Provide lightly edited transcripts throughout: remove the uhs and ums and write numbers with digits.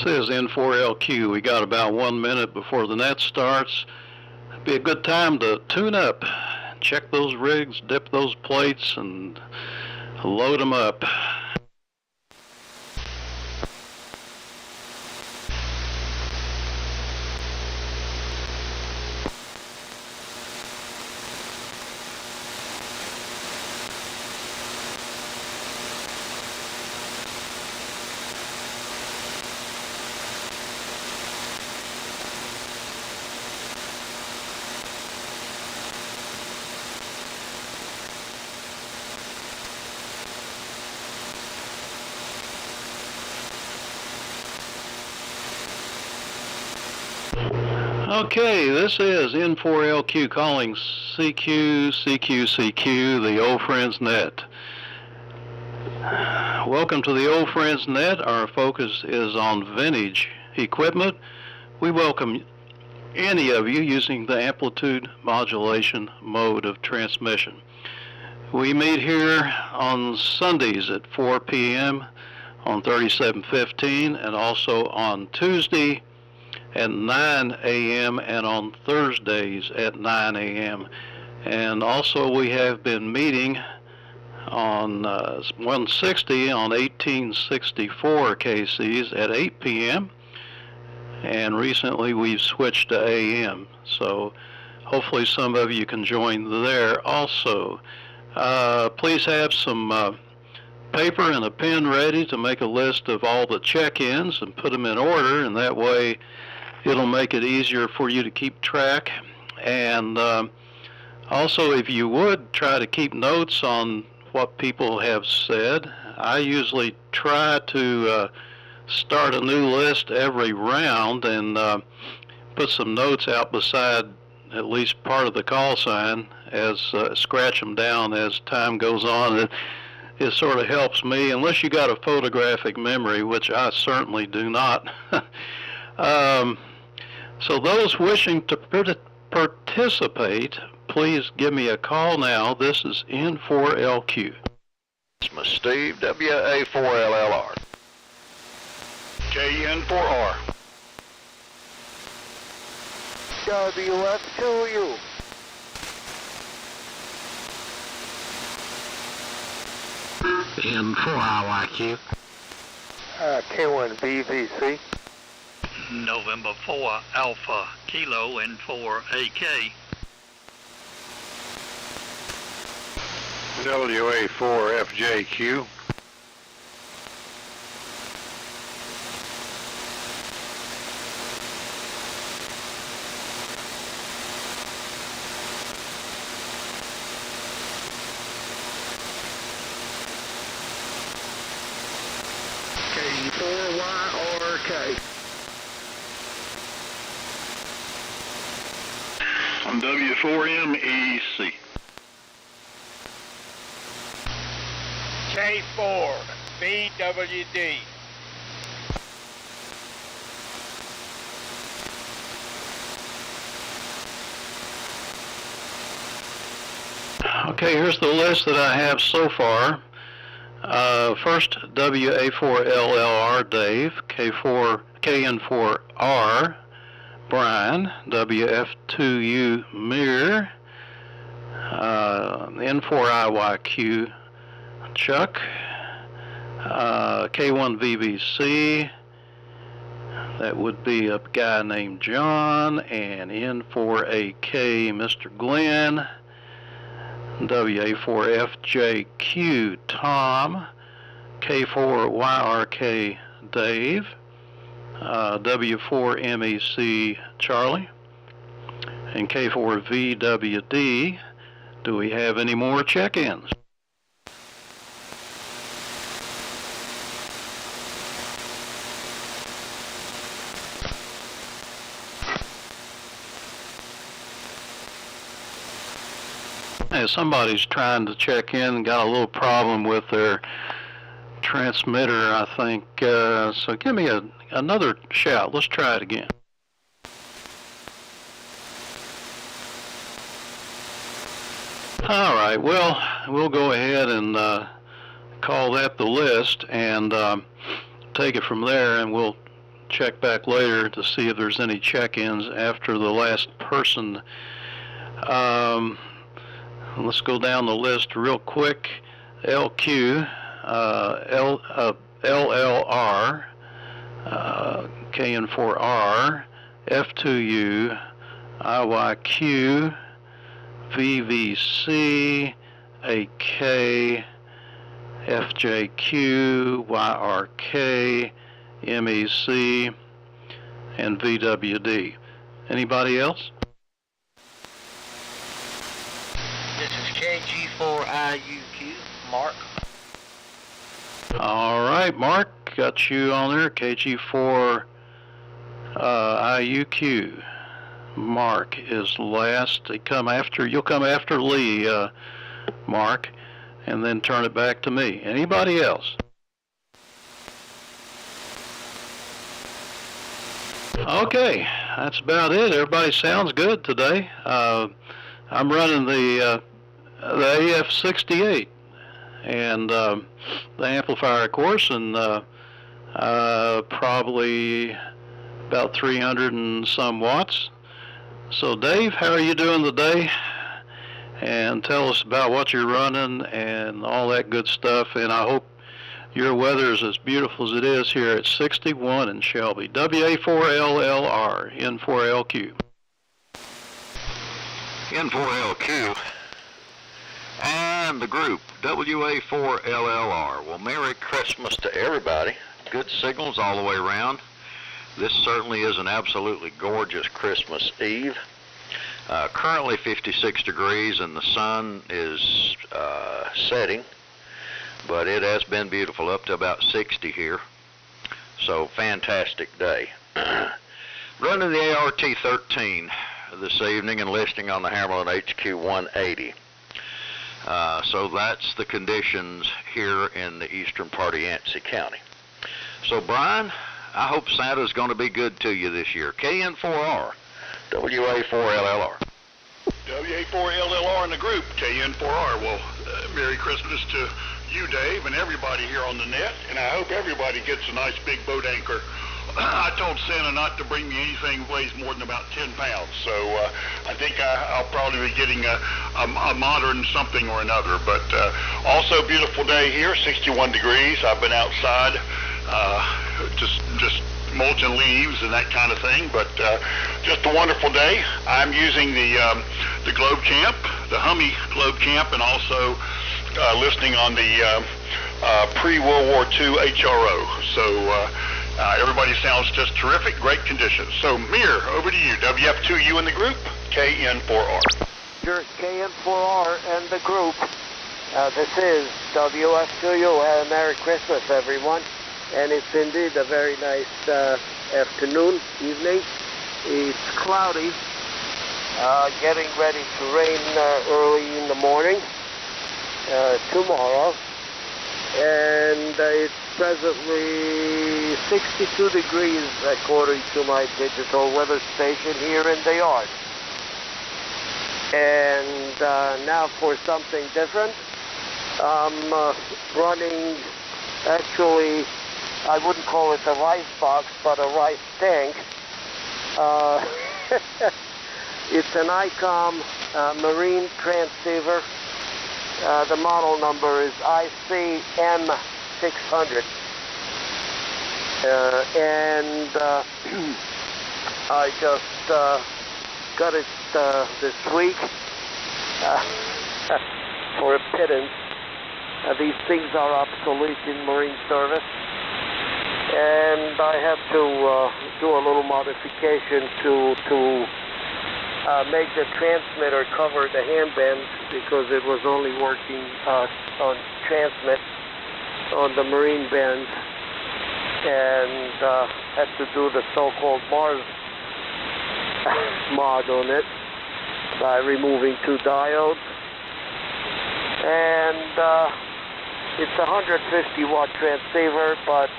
is N4LQ. We got about 1 minute before the net starts. It'd be a good time to tune up, check those rigs, dip those plates, and load them up. Okay, this is N4LQ calling CQ, the Old Friends Net. Welcome to the Old Friends Net. Our focus is on vintage equipment. We welcome any of you using the Amplitude Modulation mode of transmission. We meet here on Sundays at 4 p.m. on 3715 and also on Tuesday at 9 a.m. and on Thursdays at 9 a.m. And also we have been meeting on 160 on 1864 KCs at 8 p.m. and recently we've switched to AM. So hopefully some of you can join there also. Please have some paper and a pen ready to make a list of all the check-ins and put them in order, and that way it'll make it easier for you to keep track. And also, if you would try to keep notes on what people have said. I usually try to start a new list every round and put some notes out beside at least part of the call sign, as scratch them down as time goes on. It sort of helps me, unless you got a photographic memory, which I certainly do not. So those wishing to participate, please give me a call now. This is N4LQ. It's Steve, WA4LLR. KN4R. WF2U. N4RYQ. K1BVC. November 4 Alpha Kilo N4AK. WA4FJQ. K4YRK. W4MEC. K4BWD. Okay, here's the list that I have so far. First, WA4LLR Dave, KN4R Brian, WF2U Mir, N4IYQ Chuck, K1VBC, that would be a guy named John, and N4AK Mr. Glenn, WA4FJQ Tom, K4YRK Dave, W4MEC Charlie, and K4VWD. Do we have any more check-ins? Hey, somebody's trying to check in and got a little problem with their transmitter, I think. So give me another shout. Let's try it again. All right, well, we'll go ahead and call that the list and take it from there, and we'll check back later to see if there's any check-ins after the last person. Let's go down the list real quick. LQ, LLR, KN4R, F2U, IYQ, VVC, AK, FJQ, YRK, MEC, and VWD. Anybody else? This is KG4IUQ, Mark. All right, Mark, got you on there. KG4 IUQ. Mark is last. You'll come after Lee, Mark, and then turn it back to me. Anybody else? Okay, that's about it. Everybody sounds good today. I'm running the AF-68 and the amplifier, of course, and probably about 300 and some watts. So Dave, how are you doing today? And tell us about what you're running and all that good stuff. And I hope your weather is as beautiful as it is here at 61 in Shelby. WA4LLR, N4LQ. N4LQ and the group WA4LLR. Well, Merry Christmas to everybody. Good signals all the way around. This certainly is an absolutely gorgeous Christmas Eve. Currently 56 degrees and the sun is setting, but it has been beautiful up to about 60 here. So fantastic day. Running the ART-13 this evening and listing on the Hammerlin HQ 180. So that's the conditions here in the eastern part of Yancey County. So Brian, I hope Santa's going to be good to you this year. KN4R, WA4LLR. WA4LLR in the group, KN4R. Well, Merry Christmas to you, Dave, and everybody here on the net, and I hope everybody gets a nice big boat anchor. I told Santa not to bring me anything that weighs more than about 10 pounds, so I think I'll probably be getting a modern something or another. But also beautiful day here, 61 degrees. I've been outside just mulching leaves and that kind of thing, but just a wonderful day. I'm using the Globe Champ, the Hummy Globe Champ, and also listening on the pre-World War II HRO. So everybody sounds just terrific, great conditions. So Mir, over to you. WF2U in the group, KN4R. Sure, KN4R and the group. This is WF2U. Merry Christmas, everyone. And it's indeed a very nice afternoon, evening. It's cloudy, getting ready to rain early in the morning tomorrow. And it's presently 62 degrees according to my digital weather station here in the yard. And now for something different. I'm running, actually, I wouldn't call it a rice box, but a rice tank. It's an ICOM marine transceiver. The model number is ICM600. And I just got it this week for a pittance. These things are obsolete in marine service. And I have to do a little modification to make the transmitter cover the handband, because it was only working on transmit on the marine band, and had to do the so-called Mars mod on it by removing 2 diodes. And it's a 150 watt transceiver, but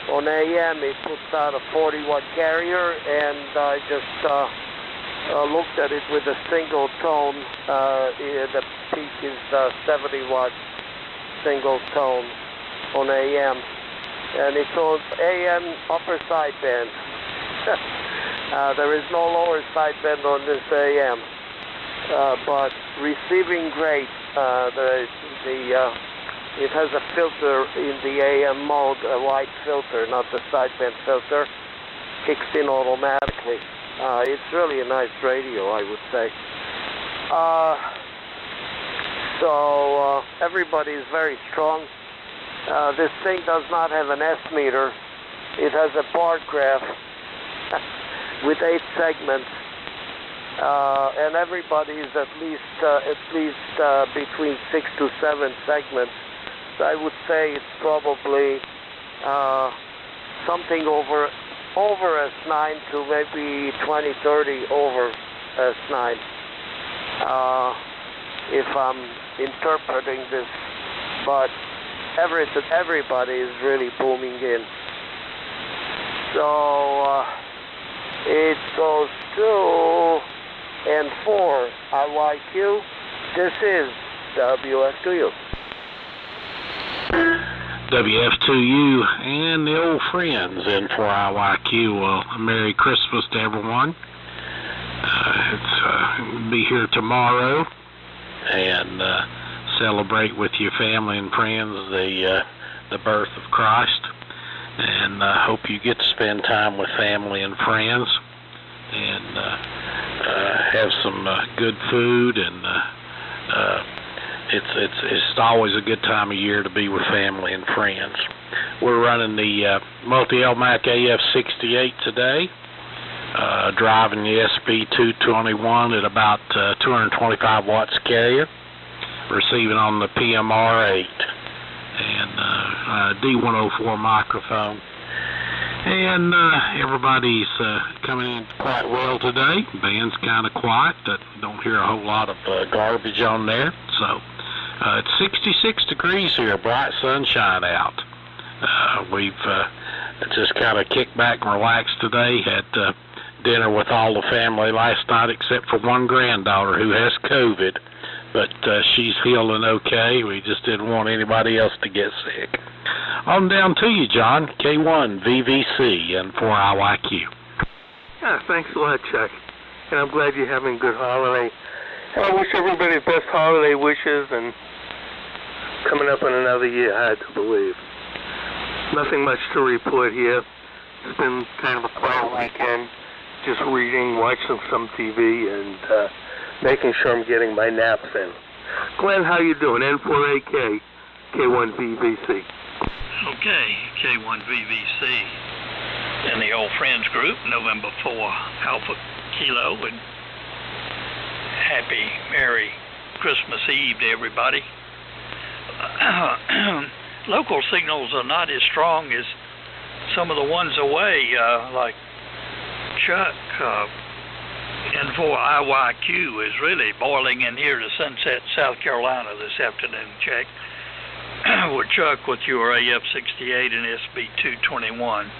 on AM it puts out a 40 watt carrier, and I just looked at it with a single tone. The peak is 70 watt single tone on AM. and it's on AM upper sideband. There is no lower sideband on this AM, but receiving great. It has a filter in the AM mode, a wide filter, not the sideband filter. Kicks in automatically. It's really a nice radio, I would say. So everybody is very strong. This thing does not have an S meter. It has a bar graph with 8 segments, and everybody is at least between 6 to 7 segments. So I would say it's probably something over S9 to maybe 20, 30 over S9. If I'm interpreting this, but everybody is really booming in. So it goes to N4 IYQ. This is WF2U. WF2U and the old friends in 4IYQ. Well, Merry Christmas to everyone. Be here tomorrow and celebrate with your family and friends the birth of Christ. And hope you get to spend time with family and friends and have some good food, and it's always a good time of year to be with family and friends. We're running the multi-Elmac AF-68 today, driving the SB221 at about 225 watts carrier, receiving on the PMR8 and D104 microphone. And everybody's coming in quite well today. Band's kind of quiet. Don't hear a whole lot of garbage on there. So it's 66 degrees here, bright sunshine out. We've just kind of kicked back and relaxed today. Had dinner with all the family last night except for one granddaughter who has COVID, but she's feeling okay. We just didn't want anybody else to get sick. On down to you, John. K1 VVC and 4IYQ. Yeah, thanks a lot, Chuck. And I'm glad you're having a good holiday. And I wish everybody the best holiday wishes, and coming up on another year, hard to believe. Nothing much to report here. It's been kind of a quiet weekend. Just reading, watching some TV, and making sure I'm getting my naps in. Glenn, how you doing? N4AK, K1VVC. Okay, K1VVC in the Old Friends group, November 4 Alpha Kilo, and happy Merry Christmas Eve to everybody. Local signals are not as strong as some of the ones away, like Chuck. N4IYQ is really boiling in here to Sunset, South Carolina this afternoon, Chuck. With Chuck with your AF-68 and SB221.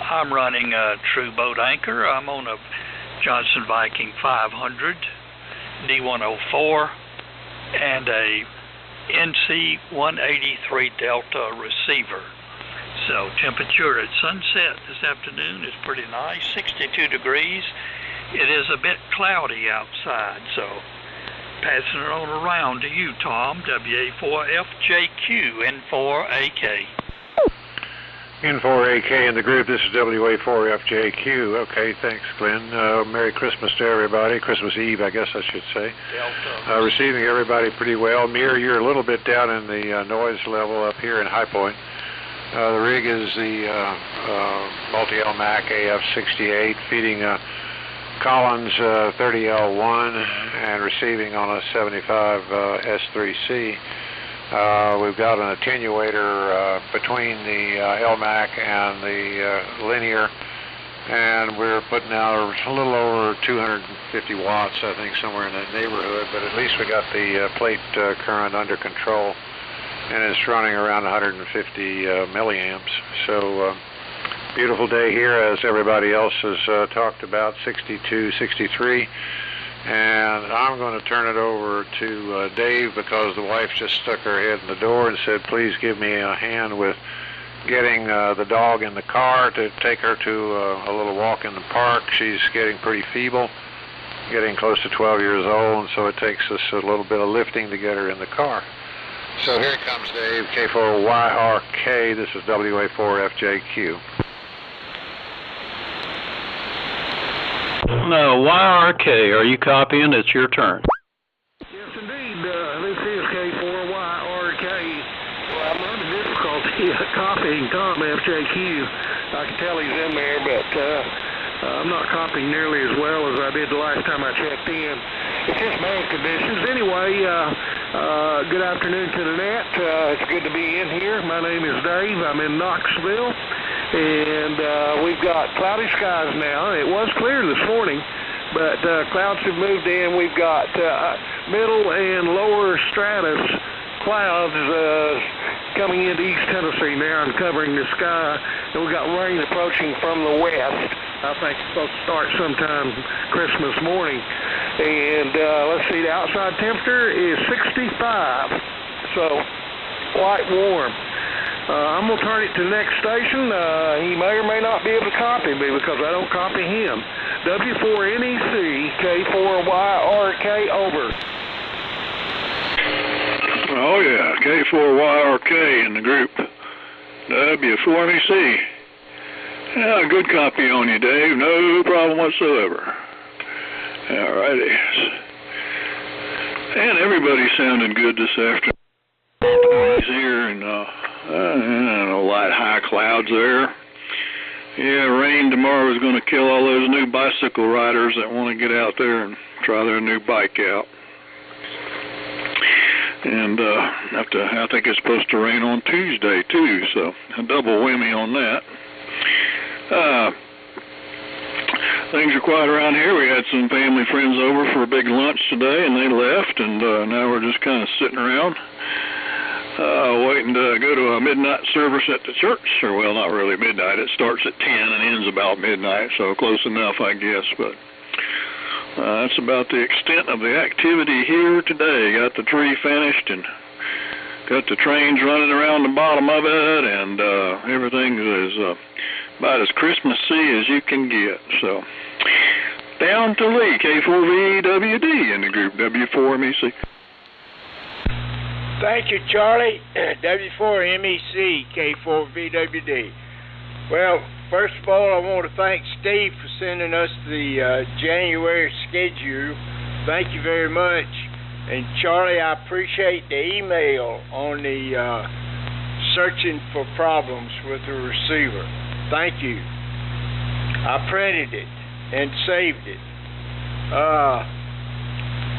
I'm running a true boat anchor. I'm on a Johnson Viking 500, D104, and a NC-183 Delta receiver. So temperature at sunset this afternoon is pretty nice, 62 degrees. It is a bit cloudy outside, so passing it on around to you, Tom, WA4FJQ, N4AK. N4AK in the group, this is WA4FJQ. Okay, thanks, Glenn. Merry Christmas to everybody. Christmas Eve, I guess I should say. Receiving everybody pretty well. Mir, you're a little bit down in the noise level up here in High Point. The rig is the multi-Elmac AF-68, feeding Collins 30L1 and receiving on a 75 S3C. We've got an attenuator between the Elmac and the linear, and we're putting out a little over 250 watts, I think, somewhere in that neighborhood, but at least we got the plate current under control, and it's running around 150 milliamps. So beautiful day here, as everybody else has talked about, 62, 63. And I'm going to turn it over to Dave, because the wife just stuck her head in the door and said, please give me a hand with getting the dog in the car to take her to a little walk in the park. She's getting pretty feeble, getting close to 12 years old, and so it takes us a little bit of lifting to get her in the car. So here comes Dave, K4YRK, this is WA4FJQ. No, YRK, are you copying? It's your turn. Yes, indeed. This is K4YRK. Well, I'm having difficulty copying Tom FJQ. I can tell he's in there, but I'm not copying nearly as well as I did the last time I checked in. It's just bad conditions. Anyway, good afternoon to the net. It's good to be in here. My name is Dave. I'm in Knoxville. And we've got cloudy skies now. It was clear this morning, but clouds have moved in. We've got middle and lower stratus clouds coming into East Tennessee now and covering the sky. And we've got rain approaching from the west. I think it's supposed to start sometime Christmas morning. And let's see, the outside temperature is 65, so quite warm. I'm going to turn it to the next station. He may or may not be able to copy me because I don't copy him. W4NEC, K4YRK, over. Oh yeah, K4YRK in the group. W4MEC. Yeah, good copy on you, Dave. No problem whatsoever. All righty. And everybody sounded good this afternoon. He's here, and light high clouds there. Yeah, rain tomorrow is going to kill all those new bicycle riders that want to get out there and try their new bike out. And I think it's supposed to rain on Tuesday too, so a double whammy on that. Things are quiet around here. We had some family friends over for a big lunch today, and they left, and now we're just kind of sitting around. Waiting to go to a midnight service at the church, or well, not really midnight. It starts at 10 and ends about midnight, so close enough, I guess. But that's about the extent of the activity here today. Got the tree finished and got the trains running around the bottom of it, and everything is about as Christmassy as you can get. So down to Lee, K4VWD in the group, W4MEC. Thank you, Charlie. W4MEC, K4VWD. Well, first of all, I want to thank Steve for sending us the January schedule. Thank you very much. And Charlie, I appreciate the email on the searching for problems with the receiver. Thank you. I printed it and saved it.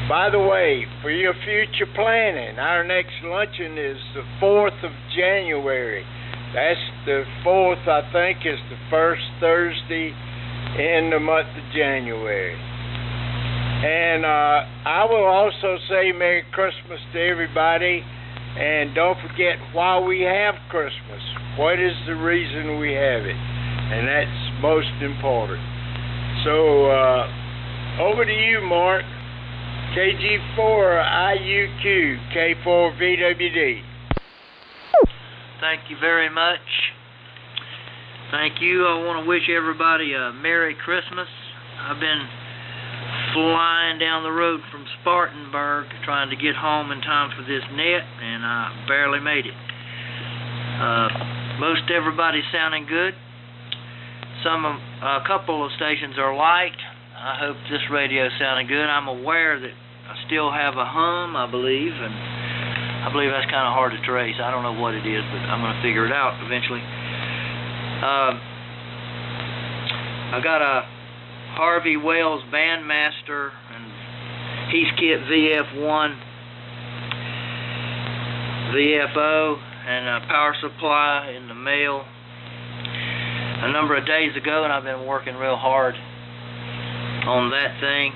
By the way, for your future planning, our next luncheon is the 4th of January. That's the 4th, I think, is the first Thursday in the month of January. And I will also say Merry Christmas to everybody. And don't forget why we have Christmas. What is the reason we have it? And that's most important. So, over to you, Mark. KG4IUQ, K4VWD. Thank you very much. Thank you. I want to wish everybody a Merry Christmas. I've been flying down the road from Spartanburg trying to get home in time for this net, and I barely made it. Most everybody's sounding good. A couple of stations are light. I hope this radio is sounding good. I'm aware that I still have a hum, I believe, and I believe that's kind of hard to trace. I don't know what it is, but I'm going to figure it out eventually. I got a Harvey Wells Bandmaster and Heathkit VF1 VFO and a power supply in the mail a number of days ago, and I've been working real hard on that thing.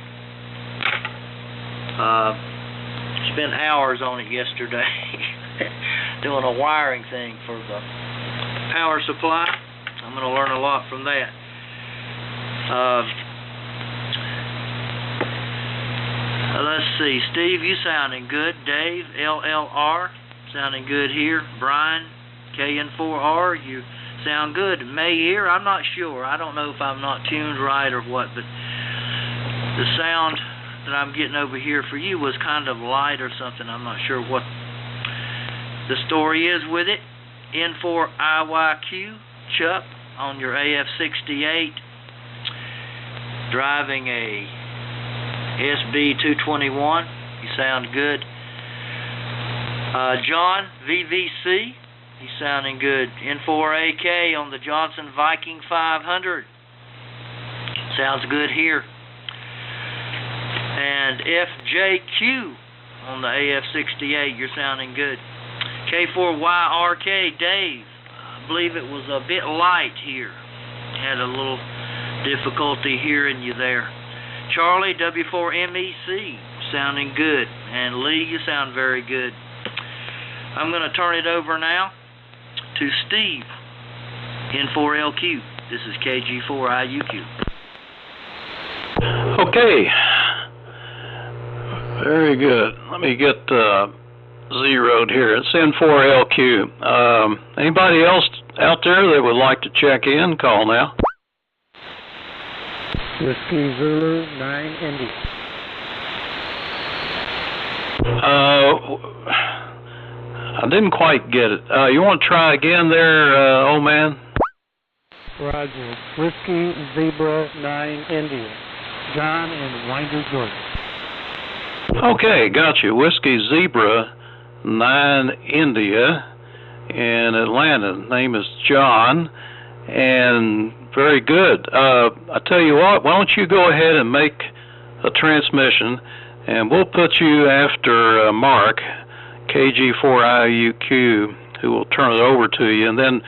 Spent hours on it yesterday doing a wiring thing for the power supply. I'm going to learn a lot from that. Let's see, Steve, you sounding good. Dave, LLR, sounding good here. Brian, KN4R, you sound good. May here, I'm not sure. I don't know if I'm not tuned right or what, but the sound that I'm getting over here for you was kind of light or something. I'm not sure what the story is with it. N4IYQ, Chuck, on your AF-68, driving a SB221. You sound good. John, VVC, you sounding good. N4AK on the Johnson Viking 500. Sounds good here. And FJQ on the AF-68, you're sounding good. K4YRK, Dave, I believe it was a bit light here. Had a little difficulty hearing you there. Charlie, W4MEC, sounding good. And Lee, you sound very good. I'm going to turn it over now to Steve, N4LQ. This is KG4IUQ. Okay. Very good. Let me get zeroed here. It's N4LQ. Anybody else out there that would like to check in, call now. Whiskey Zulu 9 Indy. I didn't quite get it. You want to try again there, old man? Roger. Whiskey Zebra 9 Indy. John in Winder, Georgia. Okay, got you. Whiskey Zebra 9 India in Atlanta. Name is John, and very good. I tell you what, why don't you go ahead and make a transmission, and we'll put you after Mark, KG4IUQ, who will turn it over to you. And then,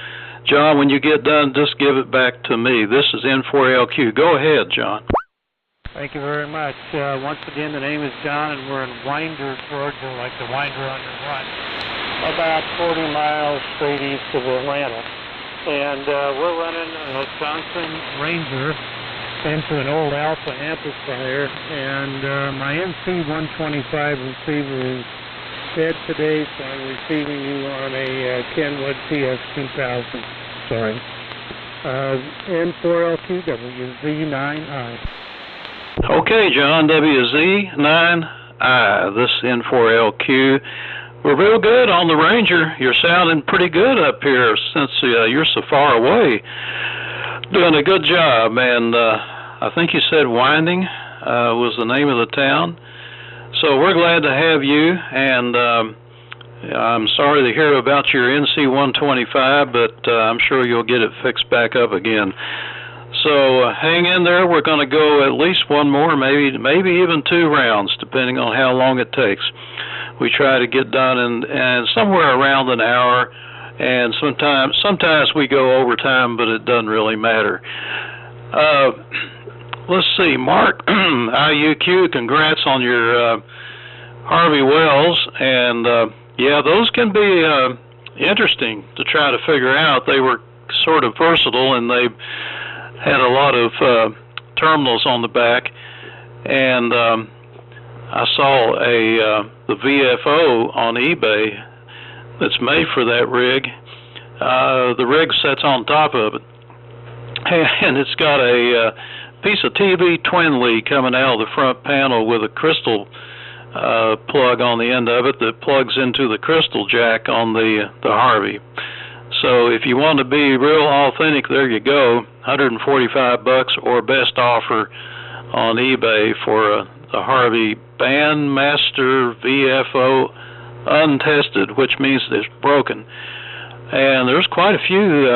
John, when you get done, just give it back to me. This is N4LQ. Go ahead, John. Thank you very much. Once again, the name is John, and we're in Winder, Georgia, like the Winder on your run, about 40 miles straight east of Atlanta. And we're running a Johnson Ranger into an old Alpha amplifier, and my NC125 receiver is dead today, so I'm receiving you on a Kenwood TS2000. Sorry. N4LQWZ9I. Okay, John, WZ9I. This is N4LQ. We're real good on the Ranger. You're sounding pretty good up here since you're so far away. Doing a good job, and I think you said Winding was the name of the town. So we're glad to have you, and I'm sorry to hear about your NC125, but I'm sure you'll get it fixed back up again. So hang in there. We're going to go at least one more, maybe even 2 rounds, depending on how long it takes. We try to get done in somewhere around an hour, and sometimes we go overtime, but it doesn't really matter. Let's see, Mark, IUQ, congrats on your Harvey Wells, and yeah, those can be interesting to try to figure out. They were sort of versatile, and they had a lot of terminals on the back, and I saw the VFO on eBay that's made for that rig. The rig sits on top of it, and it's got a piece of TV twin lead coming out of the front panel with a crystal plug on the end of it that plugs into the crystal jack on the Harvey. So if you want to be real authentic, there you go, $145 or best offer on eBay for the Harvey Bandmaster VFO untested, which means it's broken. And there's quite a few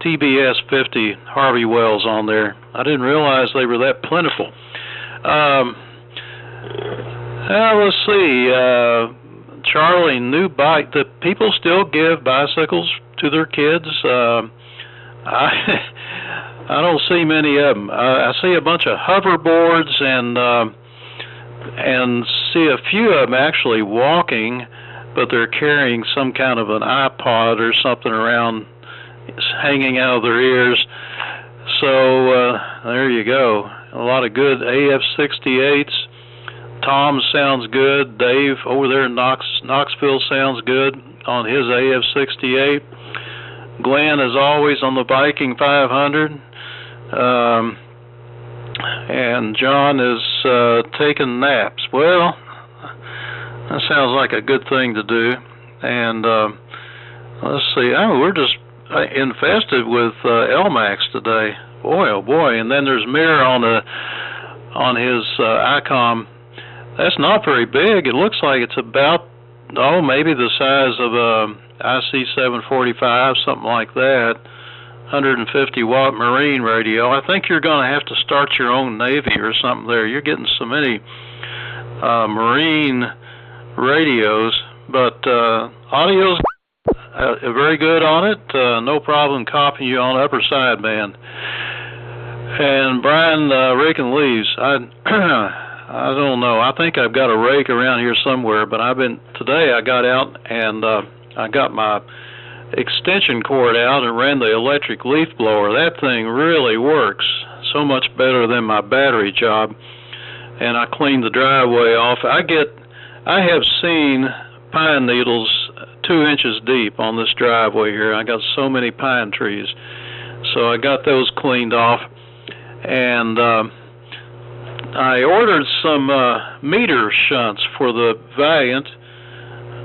TBS 50 Harvey Wells on there. I didn't realize they were that plentiful. Let's see, Charlie, new bike. The people still give bicycles to their kids. I don't see many of them. I see a bunch of hoverboards and see a few of them actually walking, but they're carrying some kind of an iPod or something around, hanging out of their ears. So there you go. A lot of good AF-68s. Tom sounds good. Dave over there in Knoxville sounds good on his AF-68. Glenn is always on the Viking 500. And John is taking naps. Well, that sounds like a good thing to do. And let's see. Oh, we're just infested with Elmacs today. Boy, oh boy. And then there's Mir on his ICOM. That's not very big. It looks like it's about, maybe the size of a IC-745, something like that. 150 watt marine radio. I think you're going to have to start your own Navy or something there. You're getting so many marine radios, but audio's very good on it. No problem copying you on upper sideband. And Brian raking leaves. I don't know. I think I've got a rake around here somewhere, but today I got out and I got my extension cord out and ran the electric leaf blower. That thing really works so much better than my battery job. And I cleaned the driveway off. I have seen pine needles 2 inches deep on this driveway here. I got so many pine trees. So I got those cleaned off. And I ordered some meter shunts for the Valiant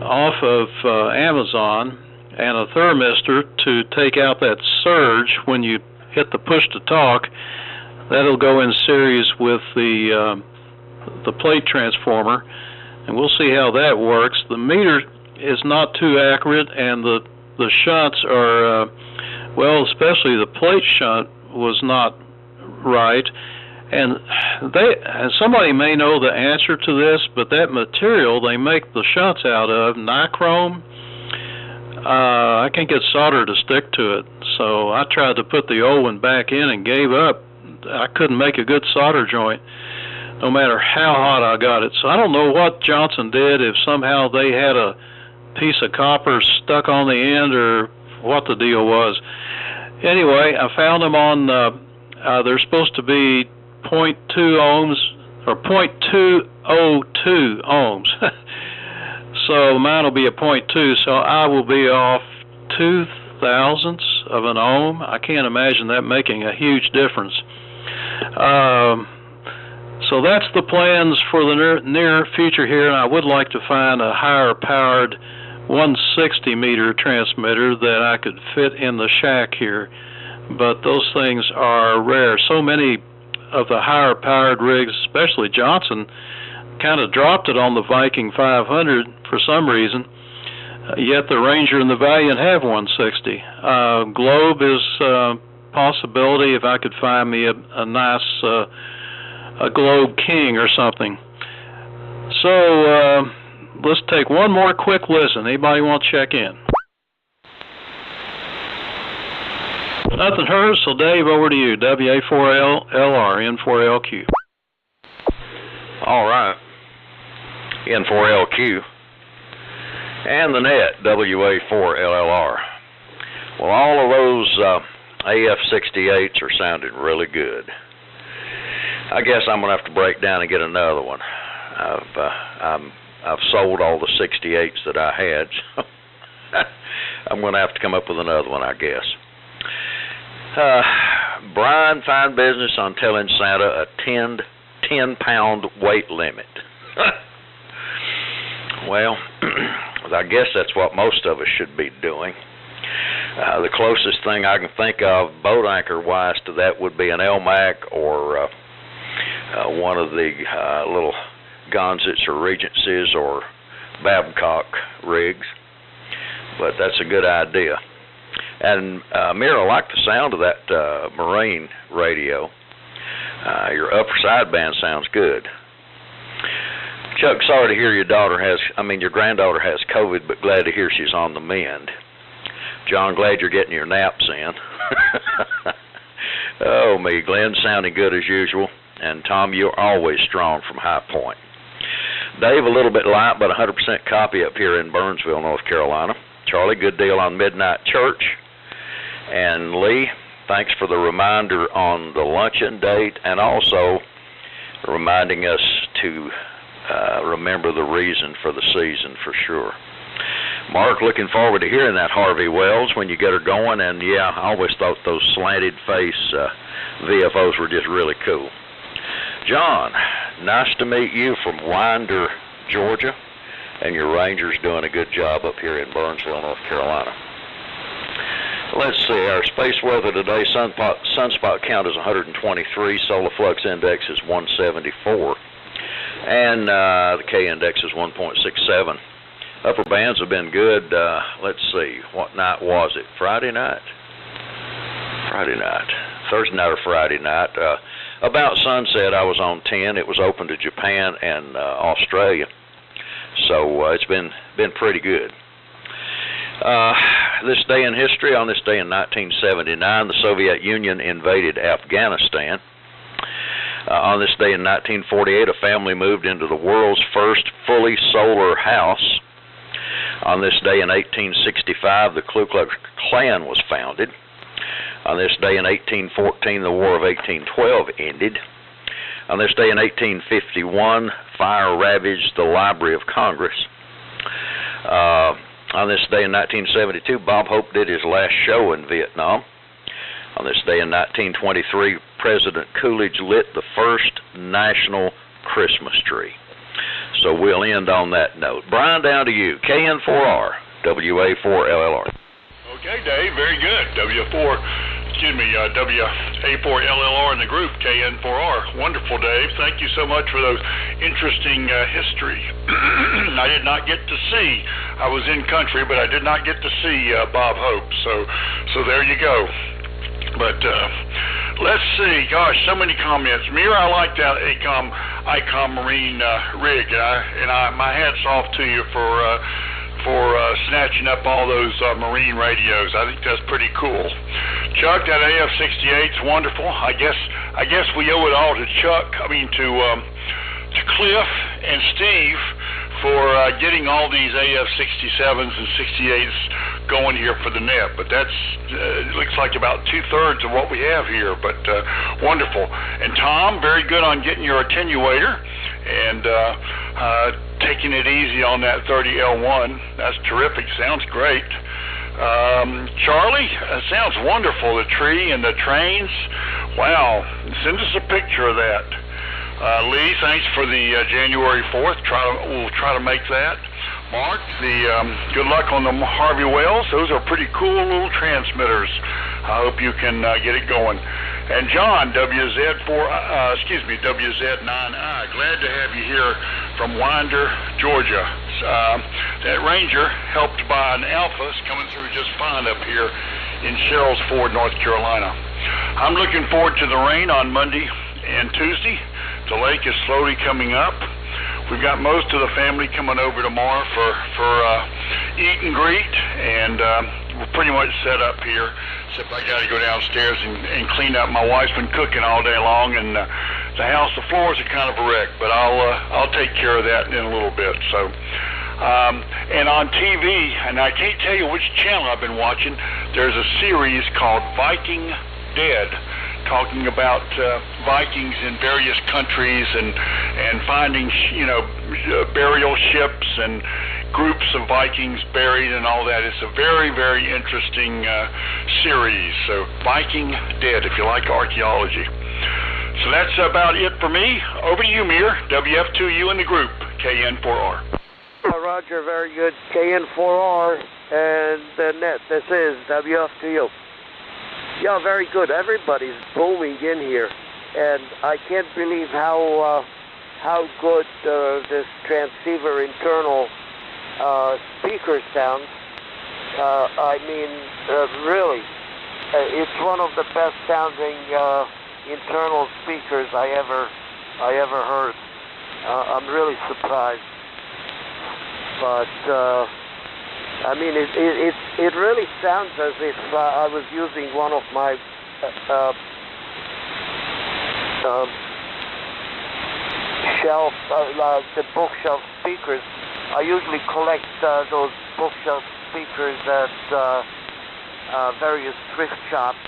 off of Amazon, and a thermistor to take out that surge when you hit the push to talk. That'll go in series with the plate transformer, and we'll see how that works. The meter is not too accurate, and the shunts are especially the plate shunt was not right. And somebody may know the answer to this, but that material they make the shunts out of, nichrome, I can't get solder to stick to it. So I tried to put the old one back in and gave up. I couldn't make a good solder joint, no matter how hot I got it. So I don't know what Johnson did, if somehow they had a piece of copper stuck on the end or what the deal was. Anyway, I found them on, they're supposed to be 0.2 ohms or 0.202 ohms. So mine will be a 0.2, so I will be off 0.002 of an ohm. I can't imagine that making a huge difference. So that's the plans for the near future here, and I would like to find a higher powered 160 meter transmitter that I could fit in the shack here, but those things are rare. So many of the higher powered rigs, especially Johnson, kind of dropped it on the Viking 500 for some reason, yet the Ranger and the Valiant have 160. Globe is a possibility if I could find me a nice a Globe King or something. So let's take one more quick listen. Anybody want to check in? Nothing heard, so Dave, over to you. WA4LR, N4LQ. All right. N4LQ. And the net, WA4LLR. Well, all of those AF-68s are sounding really good. I guess I'm going to have to break down and get another one. I've sold all the 68s that I had, so I'm going to have to come up with another one, I guess. Brian, fine business on telling Santa a 10-pound weight limit. Well, I guess that's what most of us should be doing. The closest thing I can think of boat anchor wise to that would be an Elmac or one of the little Gonzits or Regencies or Babcock rigs, but that's a good idea. And Mira, I like the sound of that marine radio. Your upper sideband sounds good. Chuck, sorry to hear your granddaughter has COVID, but glad to hear she's on the mend. John, glad you're getting your naps in. Oh me, Glenn, sounding good as usual. And Tom, you're always strong from High Point. Dave, a little bit light, but 100% copy up here in Burnsville, North Carolina. Charlie, good deal on Midnight Church. And Lee, thanks for the reminder on the luncheon date, and also reminding us to remember the reason for the season for sure. Mark, looking forward to hearing that Harvey Wells when you get her going. And yeah, I always thought those slanted face VFOs were just really cool. John, nice to meet you from Winder, Georgia, and your Rangers doing a good job up here in Burnsville, North Carolina. Let's see, our space weather today, sunspot count is 123, solar flux index is 174, and the K index is 1.67. Upper bands have been good. Let's see, what night was it? Friday night? Friday night. Thursday night or Friday night. About sunset, I was on 10. It was open to Japan and Australia, so it's been pretty good. This day in history, on this day in 1979, the Soviet Union invaded Afghanistan. On this day in 1948, a family moved into the world's first fully solar house. On this day in 1865, the Ku Klux Klan was founded. On this day in 1814, the War of 1812 ended. On this day in 1851, fire ravaged the Library of Congress. On this day in 1972, Bob Hope did his last show in Vietnam. On this day in 1923, President Coolidge lit the first national Christmas tree. So we'll end on that note. Brian, down to you. KN4R, WA4LLR. Okay, Dave, very good. WA4LLR in the group, KN4R. Wonderful, Dave. Thank you so much for those interesting history. I did not get to see, I was in country, but I did not get to see Bob Hope, so there you go. But let's see, gosh, so many comments. Mira, I like that ICOM Marine rig, and my hat's off to you for snatching up all those marine radios. I think that's pretty cool. Chuck, that AF-68's wonderful. I guess we owe it all to Chuck. I mean to Cliff and Steve for getting all these AF-67s and 68s going here for the net. But that's looks like about 2/3 of what we have here. But wonderful. And Tom, very good on getting your attenuator and taking it easy on that 30L1. That's terrific. Sounds great. Charlie, sounds wonderful. The tree and the trains. Wow. Send us a picture of that. Lee, thanks for the January 4th. We'll try to make that. Mark, good luck on the Harvey Wells. Those are pretty cool little transmitters. I hope you can get it going. And John, WZ9I, glad to have you here from Winder, Georgia. That Ranger, helped by an Alpha, is coming through just fine up here in Sherrills Ford, North Carolina. I'm looking forward to the rain on Monday and Tuesday. The lake is slowly coming up. We've got most of the family coming over tomorrow for eat and greet, and we're pretty much set up here, except I got to go downstairs and clean up. My wife's been cooking all day long, and the floors are kind of a wreck, but I'll take care of that in a little bit. So, and on TV, and I can't tell you which channel I've been watching, there's a series called Viking Dead, talking about Vikings in various countries and finding, burial ships and groups of Vikings buried and all that. It's a very, very interesting series. So Viking Dead, if you like archaeology. So that's about it for me. Over to you, Mir. WF2U in the group, KN4R. Roger, very good. KN4R and the net. This is WF2U. Yeah, very good. Everybody's booming in here, and I can't believe how good this transceiver internal speaker sounds. I mean, really, it's one of the best sounding internal speakers I ever heard. I'm really surprised, but. I mean, it really sounds as if I was using one of my the bookshelf speakers. I usually collect those bookshelf speakers at various thrift shops.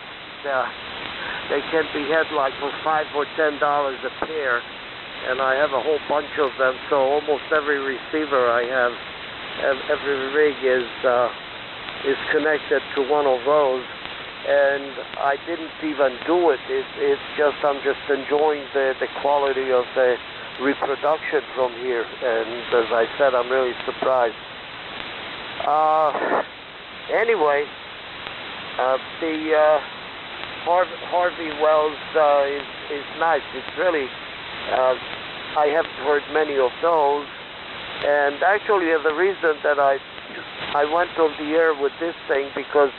They can be had like for $5 or $10 a pair, and I have a whole bunch of them. So almost every receiver I have, every rig is connected to one of those. And I didn't even do it. It's just I'm just enjoying the quality of the reproduction from here. And as I said, I'm really surprised. Anyway, the Harvey Wells is nice. It's really I haven't heard many of those. And actually, the reason that I went on the air with this thing because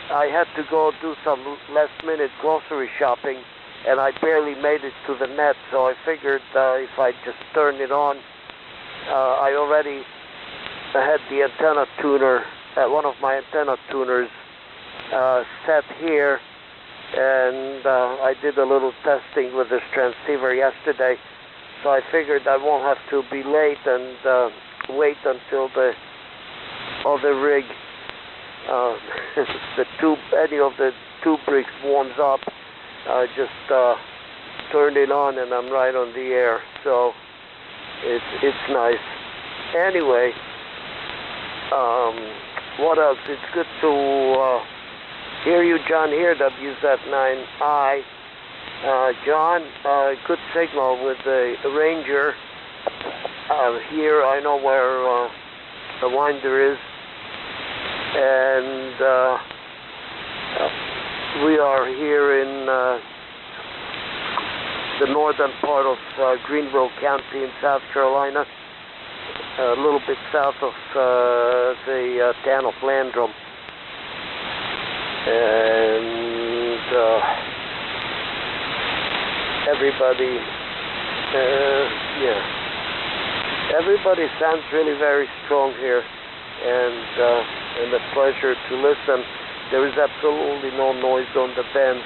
I had to go do some last-minute grocery shopping, and I barely made it to the net, so I figured if I just turned it on, I already had the antenna tuner, one of my antenna tuners set here, and I did a little testing with this transceiver yesterday, so I figured I won't have to be late and wait until the other rig any of the tube rigs warms up. Just turned it on and I'm right on the air. So it's nice. Anyway, what else? It's good to hear you, John, here, WZ9I. John, good signal with the Ranger. Here I know where the winder is. And we are here in the northern part of Greenville County in South Carolina, a little bit south of the town of Landrum. And everybody sounds really very strong here. And a pleasure to listen. There is absolutely no noise on the bend.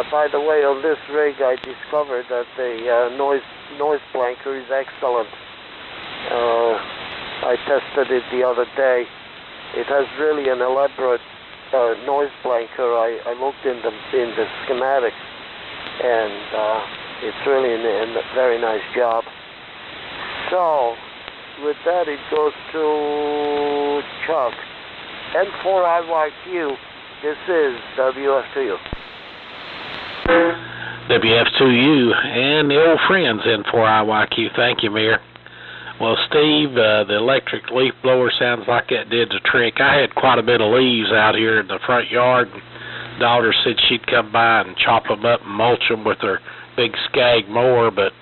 By the way, on this rig, I discovered that the noise blanker is excellent. I tested it the other day. It has really an elaborate noise blanker. I looked in the schematics, and it's really a very nice job. So, with that, it goes to Chuck. N4IYQ, this is WF2U. WF2U and the old friends N4IYQ. Thank you, Mayor. Well, Steve, the electric leaf blower sounds like that did the trick. I had quite a bit of leaves out here in the front yard. Daughter said she'd come by and chop them up and mulch them with her big Skag mower, but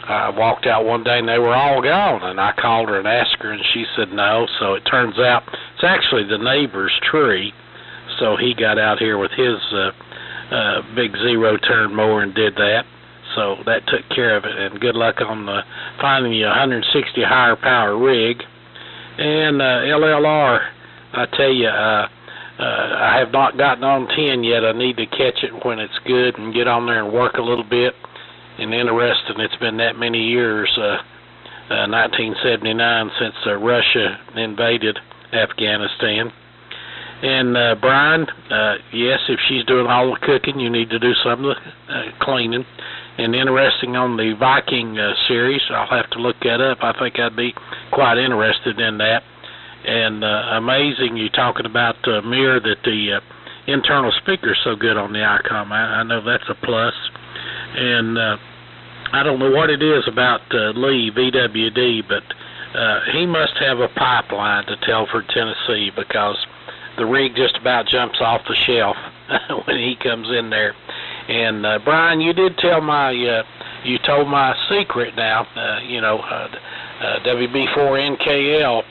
I walked out one day and they were all gone, and I called her and asked her, and she said no. So it turns out it's actually the neighbor's tree. So he got out here with his big zero-turn mower and did that. So that took care of it, and good luck on finding you a 160 higher power rig. And LLR, I tell you, I have not gotten on 10 yet. I need to catch it when it's good and get on there and work a little bit. And interesting, it's been that many years, 1979, since Russia invaded Afghanistan. And Brian, yes, if she's doing all the cooking, you need to do some of the cleaning. And interesting on the Viking series, I'll have to look that up. I think I'd be quite interested in that. And amazing, you talking about Mir, that the internal speaker's so good on the ICOM. I know that's a plus. And I don't know what it is about Lee, VWD, but he must have a pipeline to Telford, Tennessee, because the rig just about jumps off the shelf when he comes in there. And Brian, you did tell you told my secret now. WB4NKL,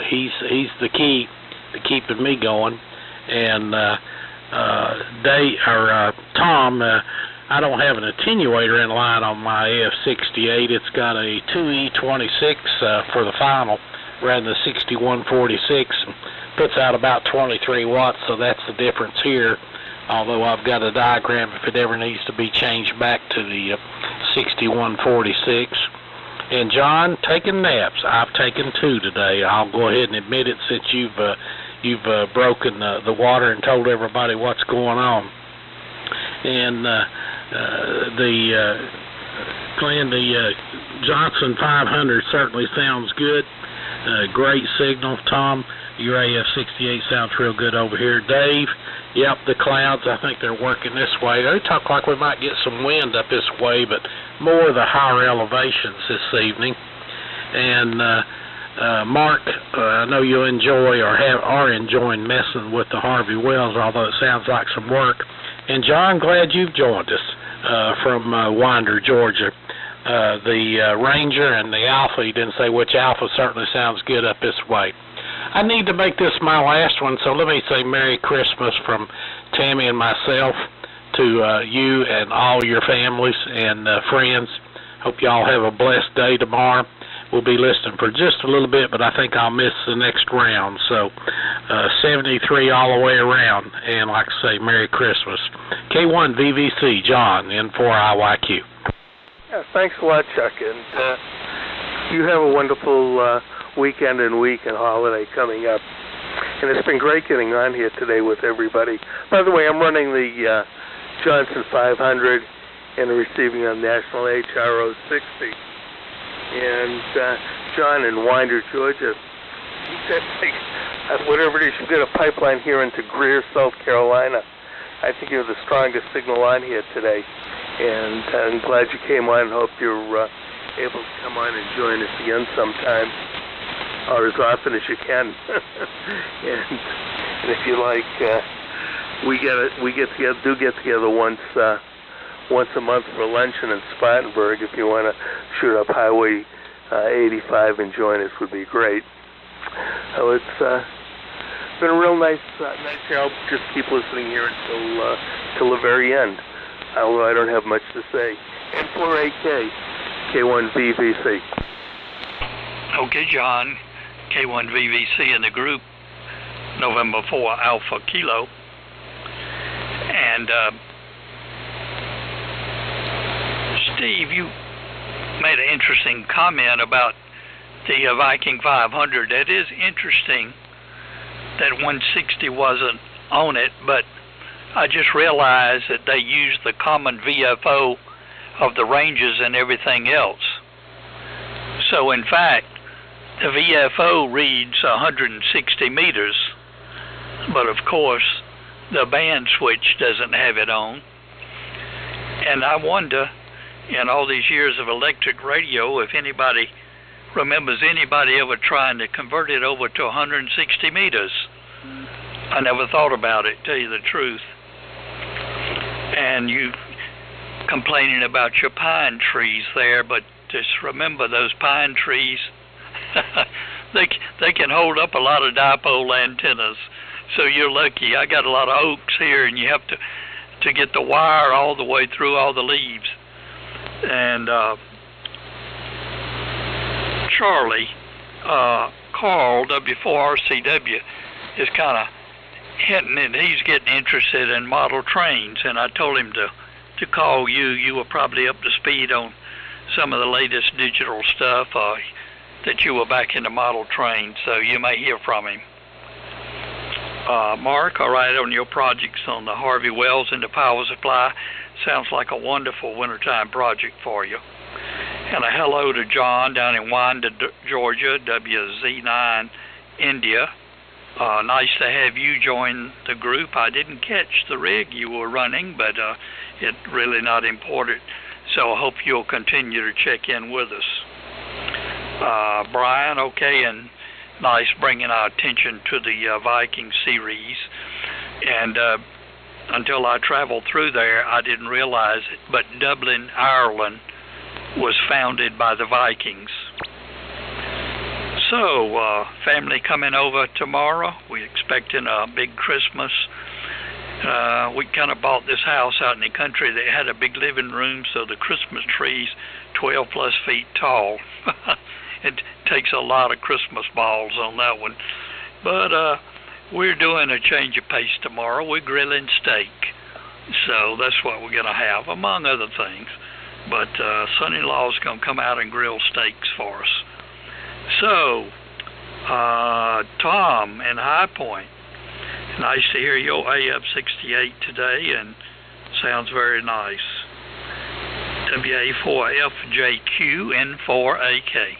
he's the key to keeping me going. And Tom, I don't have an attenuator in line on my AF-68. It's got a 2E26 for the final, rather than the 6146, and puts out about 23 watts, so that's the difference here. Although I've got a diagram if it ever needs to be changed back to the 6146. And John, taking naps. I've taken 2 today. I'll go ahead and admit it, since you've broken the water and told everybody what's going on. And Playing the Johnson 500 certainly sounds good. Great signal, Tom. Your AF-68 sounds real good over here. Dave, yep, the clouds, I think they're working this way. They talk like we might get some wind up this way, but more of the higher elevations this evening. And Mark, I know you enjoy or are enjoying messing with the Harvey Wells, although it sounds like some work. And John, glad you've joined us from Winder, Georgia. The Ranger and the Alpha, you didn't say which Alpha, certainly sounds good up this way. I need to make this my last one, so let me say Merry Christmas from Tammy and myself to you and all your families and friends. Hope y'all have a blessed day tomorrow. We'll be listening for just a little bit, but I think I'll miss the next round. So 73 all the way around, and like I say, Merry Christmas. K1 VVC, John, N4IYQ. Yeah, thanks a lot, Chuck, and you have a wonderful weekend and week and holiday coming up. And it's been great getting on here today with everybody. By the way, I'm running the Johnson 500 and receiving on National HRO 60. And John in Winder, Georgia, he said, whatever it is, you get a pipeline here into Greer, South Carolina. I think you're the strongest signal on here today. And I'm glad you came on. Hope you're able to come on and join us again sometime, or as often as you can. and if you like, we get together once a month for luncheon in Spartanburg. If you want to shoot up Highway 85 and join us, would be great. So it's been a real nice year. I'll just keep listening here until the very end, although I don't have much to say. N4AK, K1VVC. Okay, John. K1VVC in the group, November 4 Alpha Kilo. And Steve, you made an interesting comment about the Viking 500. It is interesting that 160 wasn't on it, but I just realized that they used the common VFO of the ranges and everything else. So in fact, the VFO reads 160 meters, but of course the band switch doesn't have it on. And I wonder, in all these years of electric radio, if anybody remembers anybody ever trying to convert it over to 160 meters. I never thought about it, tell you the truth. And you complaining about your pine trees there, but just remember those pine trees, they can hold up a lot of dipole antennas. So you're lucky. I got a lot of oaks here, and you have to get the wire all the way through all the leaves. And Charlie, Carl, W4RCW, is kind of hinting that he's getting interested in model trains, and I told him to call you. You were probably up to speed on some of the latest digital stuff, that you were back into model trains, so you may hear from him. Mark, all right, on your projects on the Harvey Wells and the power supply, sounds like a wonderful wintertime project for you. And a hello to John down in Winder, Georgia, WZ9 India. Nice to have you join the group. I didn't catch the rig you were running, but it's really not important. So I hope you'll continue to check in with us. Brian, okay, and nice bringing our attention to the Viking series. And until I traveled through there, I didn't realize it, but Dublin, Ireland was founded by the Vikings. So, family coming over tomorrow. We're expecting a big Christmas. We kind of bought this house out in the country that had a big living room, so the Christmas tree's 12 plus feet tall. It takes a lot of Christmas balls on that one. But we're doing a change of pace tomorrow. We're grilling steak. So that's what we're going to have, among other things. But son-in-law's going to come out and grill steaks for us. So, Tom in High Point, nice to hear your AF-68 today, and sounds very nice. WA4FJQ, N4AK.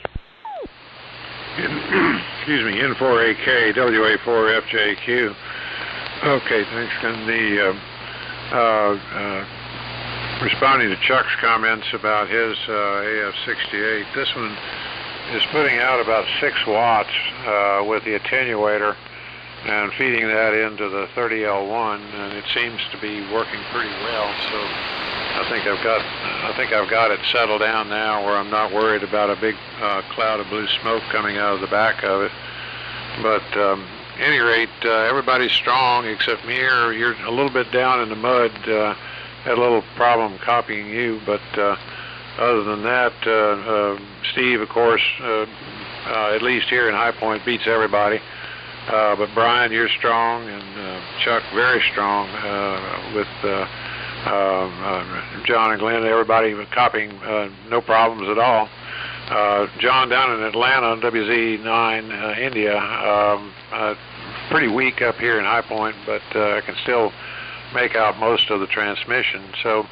Excuse me, N4AK, WA4FJQ. Okay, thanks. And responding to Chuck's comments about his AF-68, this one is putting out about 6 watts with the attenuator and feeding that into the 30L1, and it seems to be working pretty well. So I think I've got it settled down now, where I'm not worried about a big cloud of blue smoke coming out of the back of it. But at any rate, everybody's strong except me. You're a little bit down in the mud. Had a little problem copying you, but other than that, Steve, of course, at least here in High Point, beats everybody. But Brian, you're strong, and Chuck, very strong, with John and Glenn, everybody copying, no problems at all. John down in Atlanta, WZ9, India, pretty weak up here in High Point, but I can still make out most of the transmission. So,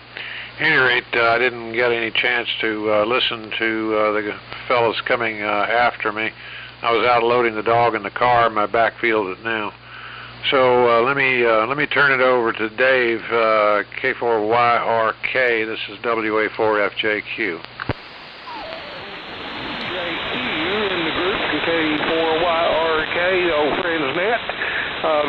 at any rate, I didn't get any chance to listen to the fellows coming after me. I was out loading the dog in the car. My backfield it now. So let me turn it over to Dave, K4YRK. This is WA4FJQ. In the group, K4YRK, old friends net.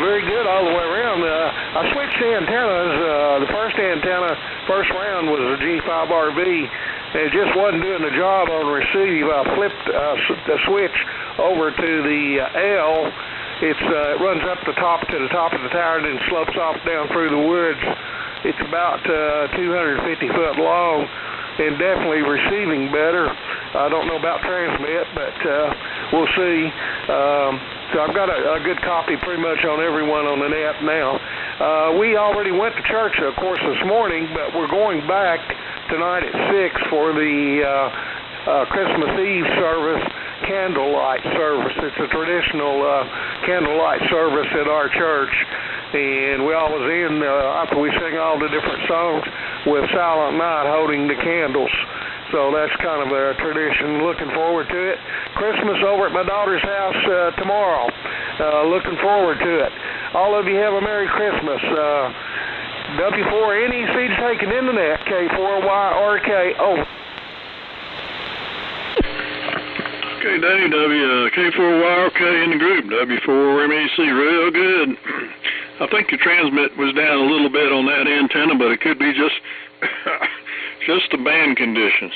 Very good all the way around. I switched antennas. The first antenna, first round, was a G5RV. It just wasn't doing the job on receive. I flipped the switch over to the L. It runs up to the top of the tower and then slopes off down through the woods. It's about 250 foot long and definitely receiving better. I don't know about transmit, but we'll see. So I've got a good copy pretty much on everyone on the net now. We already went to church, of course, this morning, but we're going back tonight at 6 for the Christmas Eve service, candlelight service. It's a traditional candlelight service at our church, and we always end after we sing all the different songs with Silent Night holding the candles. So that's kind of a tradition. Looking forward to it. Christmas over at my daughter's house tomorrow. Looking forward to it. All of you have a Merry Christmas. W4NEC taking in the net. K4YRK. Over. Okay, Dave, K4YRK in the group. W4MEC, real good. I think your transmit was down a little bit on that antenna, but it could be just the band conditions.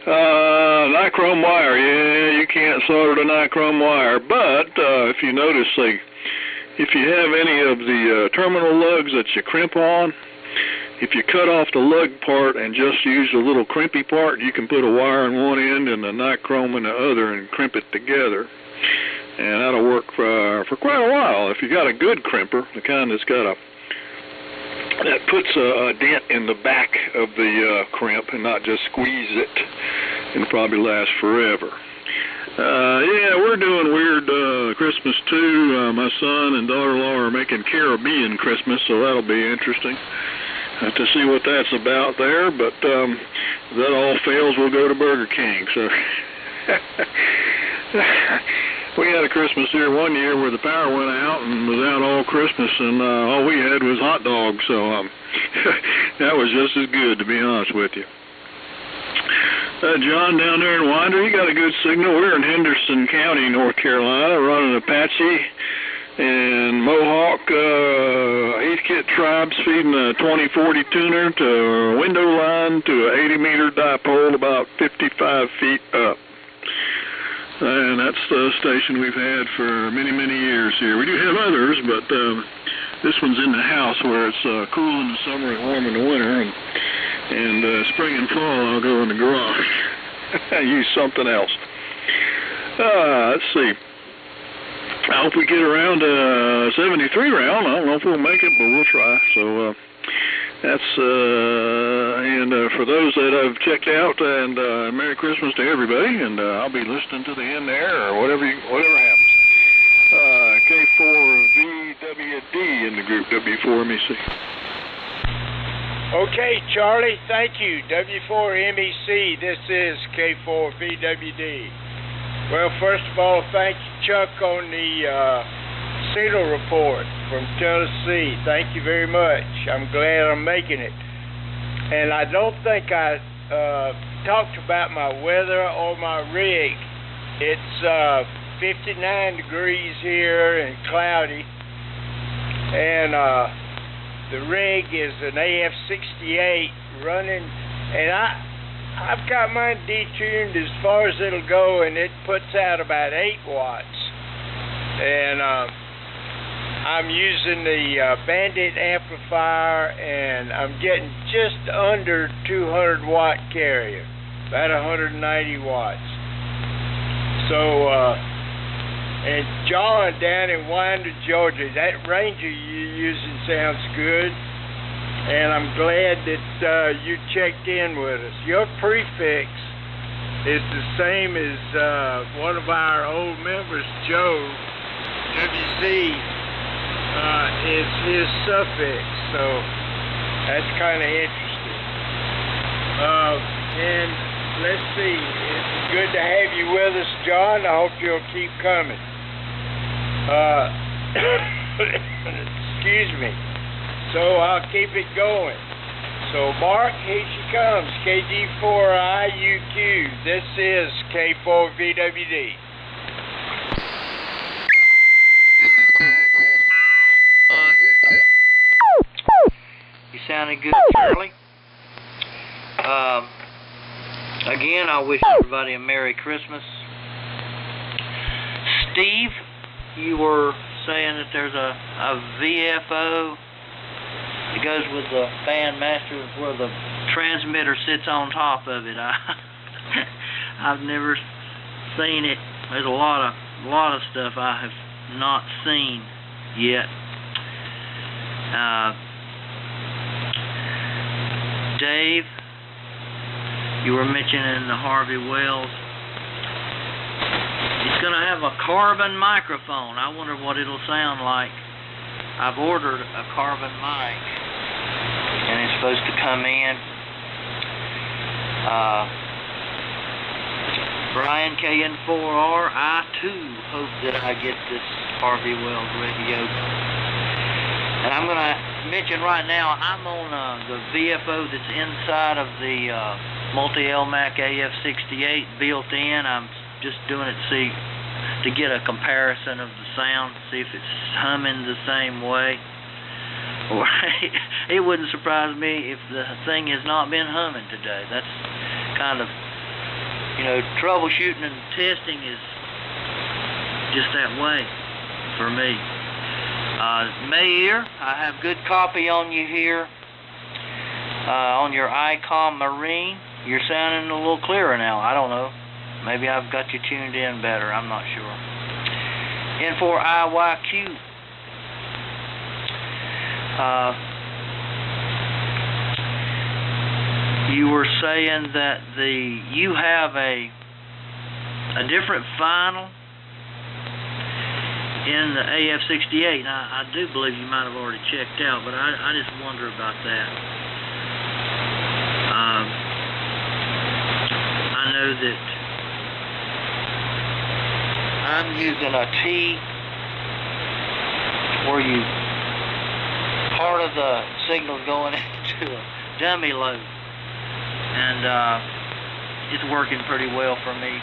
Nichrome wire, yeah, you can't solder the nichrome wire, but if you notice, if you have any of the terminal lugs that you crimp on, if you cut off the lug part and just use the little crimpy part, you can put a wire in one end and the nichrome in the other and crimp it together. And that'll work for quite a while. If you got a good crimper, the kind that's got that puts a dent in the back of the crimp and not just squeeze it, it'll probably last forever. Yeah, we're doing weird Christmas too. My son and daughter-in-law are making Caribbean Christmas, so that'll be interesting to see what that's about there. But if that all fails, we'll go to Burger King. So we had a Christmas here one year where the power went out and was out all Christmas, and all we had was hot dogs. So that was just as good, to be honest with you. John down there in Winder, you got a good signal. We're in Henderson County, North Carolina, running Apache and Mohawk Heathkit tribes feeding a 2040 tuner to a window line to an 80-meter dipole about 55 feet up. And that's the station we've had for many, many years here. We do have others, but this one's in the house where it's cool in the summer and warm in the winter. And spring and fall, I'll go in the garage. Use something else. Let's see. I hope we get around 73 round. I don't know if we'll make it, but we'll try. So that's and for those that have checked out, and Merry Christmas to everybody. And I'll be listening to the end there, or whatever happens. K4VWD in the group, W4MEC. Okay, Charlie, thank you. W4MEC, this is K4VWD. Well, first of all, thank you, Chuck, on the signal report from Tennessee. Thank you very much. I'm glad I'm making it. And I don't think I talked about my weather or my rig. It's 59 degrees here and cloudy. And the rig is an AF-68 running, and I've got mine detuned as far as it'll go, and it puts out about 8 watts. And I'm using the Bandit amplifier, and I'm getting just under 200 watt carrier, about 190 watts. So, and John down in Winder, Georgia, that Ranger you're using sounds good, and I'm glad that you checked in with us. Your prefix is the same as one of our old members, Joe, WC, is his suffix, so that's kind of interesting. And let's see, it's good to have you with us, John. I hope you'll keep coming. Excuse me. So I'll keep it going. So Mark, here she comes, KG4IUQ. This is K4VWD. You sounded good, Charlie. Again, I wish everybody a Merry Christmas. Steve, you were saying that there's a VFO that goes with the Bandmaster where the transmitter sits on top of it. I've never seen it. There's a lot of stuff I have not seen yet. Dave, you were mentioning the Harvey Wells. It's going to have a carbon microphone. I wonder what it'll sound like. I've ordered a carbon mic, and it's supposed to come in. Brian KN4R, I too hope that I get this Harvey Wells radio. And I'm going to mention right now, I'm on the VFO that's inside of the multi-Elmac AF-68 built in. I'm just doing it to get a comparison of the sound, see if it's humming the same way. Or it wouldn't surprise me if the thing has not been humming today. That's kind of, you know, troubleshooting and testing is just that way for me. Mayor, I have good copy on you here on your ICOM Marine. You're sounding a little clearer now. I don't know. Maybe I've got you tuned in better. I'm not sure. N4IYQ. You were saying that you have a different final in the AF-68. Now, I do believe you might have already checked out, but I just wonder about that. I know that I'm using a T where part of the signal's going into a dummy load, and it's working pretty well for me.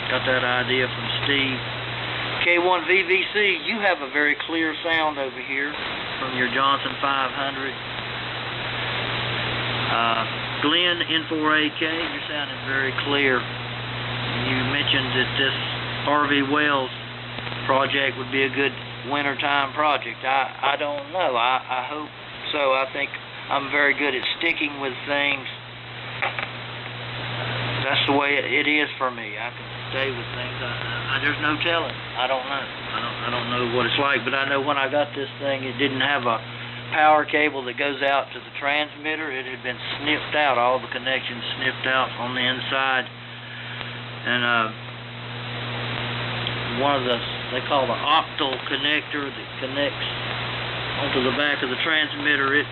Got that idea from Steve. K1VVC, you have a very clear sound over here from your Johnson 500. Glenn, N4AK, you're sounding very clear. You mentioned that this Harvey Wells project would be a good wintertime project. I don't know. I hope so. I think I'm very good at sticking with things. That's the way it is for me. I can stay with things. There's no telling. I don't know. I don't know what it's like, but I know when I got this thing, it didn't have a power cable that goes out to the transmitter. It had been snipped out, all the connections snipped out on the inside. And one of they call the octal connector that connects onto the back of the transmitter, it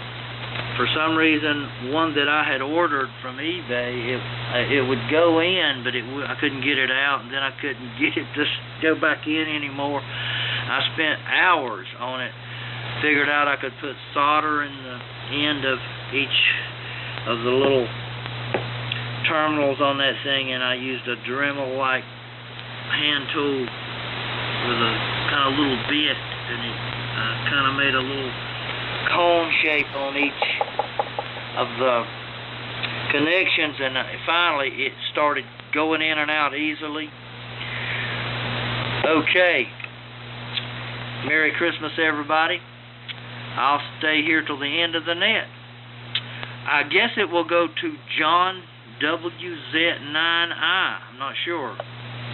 for some reason, one that I had ordered from eBay, it would go in, but I couldn't get it out, and then I couldn't get it to go back in anymore. I spent hours on it, figured out I could put solder in the end of each of the little terminals on that thing, and I used a Dremel-like hand tool with a kind of little bit, and it kind of made a little cone shape on each of the connections, and finally it started going in and out easily. Okay, Merry Christmas, everybody. I'll stay here till the end of the net. I guess it will go to John WZ9I. I'm not sure.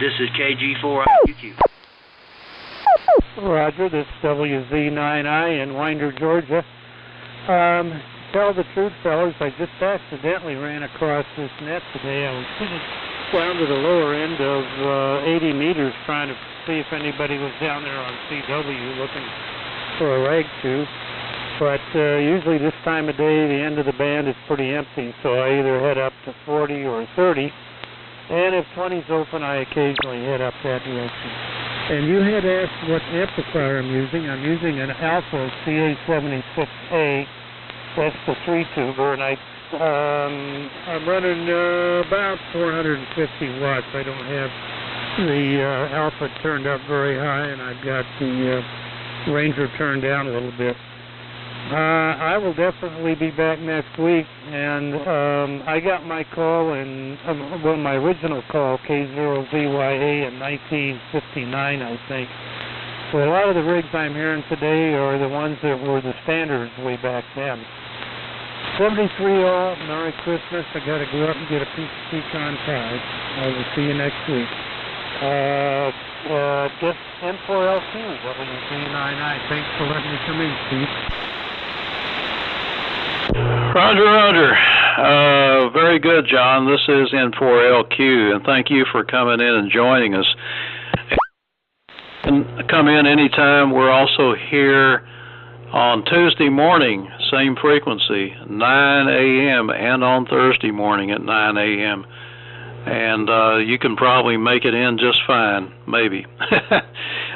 This is KG4IQQ. Roger, this is WZ9I in Winder, Georgia. Tell the truth, fellas, I just accidentally ran across this net today. I was down to the lower end of 80 meters trying to see if anybody was down there on CW looking for a rag tube. But usually this time of day, the end of the band is pretty empty, so I either head up to 40 or 30. And if 20's open, I occasionally head up that direction. And you had asked what amplifier I'm using. I'm using an Alpha CA-76A. That's the 3-tuber, and I'm running about 450 watts. I don't have the Alpha turned up very high, and I've got the Ranger turned down a little bit. I will definitely be back next week, and I got my call in, well, my original call, K0ZYA, in 1959, I think. So a lot of the rigs I'm hearing today are the ones that were the standards way back then. 73 all, Merry Christmas. I got to go up and get a piece of pecan pie. I will see you next week. Just N4LQ, WZ9I. Thanks for letting me come in, Steve. Roger, Roger. Very good, John. This is N4LQ, and thank you for coming in and joining us. And come in anytime. We're also here on Tuesday morning, same frequency, 9 a.m., and on Thursday morning at 9 a.m. And you can probably make it in just fine, maybe.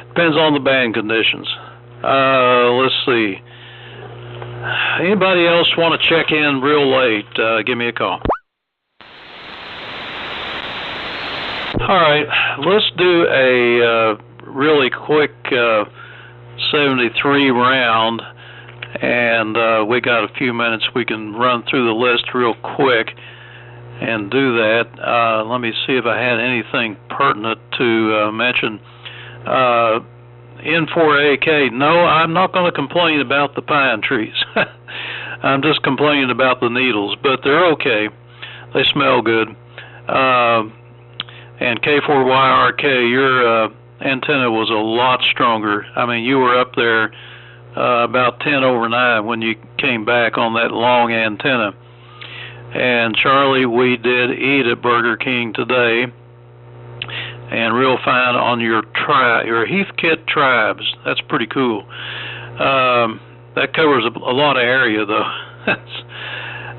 Depends on the band conditions. Let's see. Anybody else want to check in real late? Give me a call. All right, let's do a really quick 73 round, and we got a few minutes. We can run through the list real quick and do that. Let me see if I had anything pertinent to mention. N4AK, no, I'm not going to complain about the pine trees. I'm just complaining about the needles, but they're okay. They smell good. And K4YRK, your antenna was a lot stronger. I mean, you were up there about 10 over 9 when you came back on that long antenna. And Charlie, we did eat at Burger King today, and real fine on your Heathkit tribes. That's pretty cool. That covers a lot of area, though.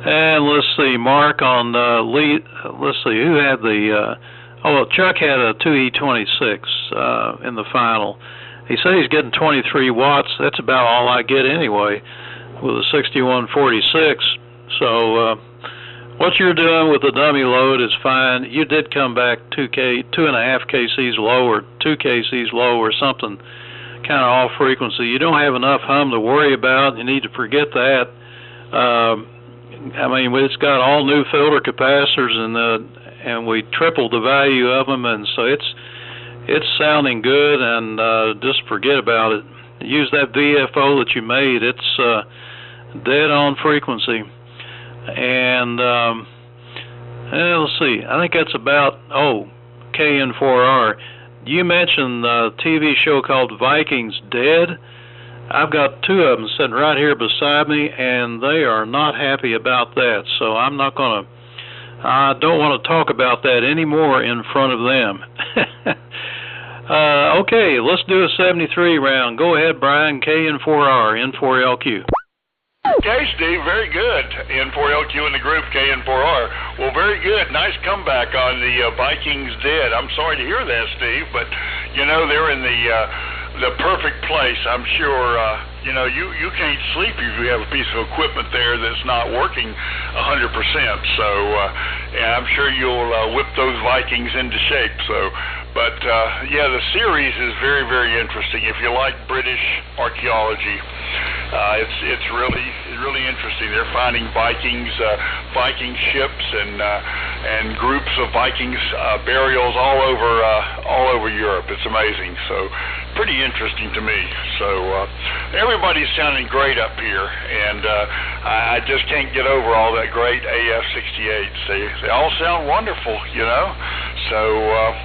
And let's see, Mark on lead. Let's see, who had the? Chuck had a 2E26 in the final. He said he's getting 23 watts. That's about all I get anyway, with a 6146. So what you're doing with the dummy load is fine. You did come back 2.5 kcs low, or 2 kcs low, or something kind of off frequency. You don't have enough hum to worry about. You need to forget that. I mean, it's got all new filter capacitors, and we tripled the value of them, and so it's sounding good, and just forget about it. Use that VFO that you made. It's dead on frequency. And let's see, I think that's about, KN4R. You mentioned a TV show called Vikings Dead. I've got 2 of them sitting right here beside me, and they are not happy about that. So I don't want to talk about that anymore in front of them. Okay, let's do a 73 round. Go ahead, Brian, KN4R, N4LQ. Okay, Steve, very good. N4LQ in the group, KN4R. Well, very good. Nice comeback on the Vikings dead. I'm sorry to hear that, Steve, but, you know, they're in the perfect place. I'm sure, you know, you can't sleep if you have a piece of equipment there that's not working 100%. So, yeah, I'm sure you'll whip those Vikings into shape. So, but, yeah, the series is very, very interesting. If you like British archaeology, it's really interesting. They're finding Viking ships and groups of Vikings burials all over Europe. It's amazing. So pretty interesting to me. So everybody's sounding great up here, and I just can't get over all that great AF-68. They all sound wonderful, you know. So.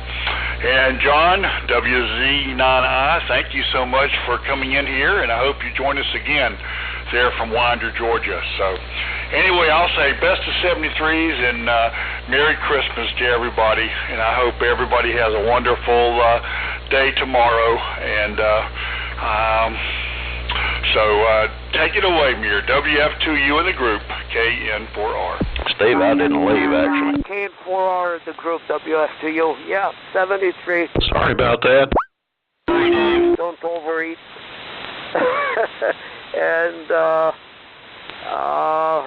And John, WZ9I, thank you so much for coming in here, and I hope you join us again there from Winder, Georgia. So anyway, I'll say best of 73s and Merry Christmas to everybody, and I hope everybody has a wonderful day tomorrow. And so take it away, Mir. WF2U in the group, KN4R. Steve, I didn't leave, actually. KN4R in the group, WF2U. Yeah, 73. Sorry about that. Don't overeat. And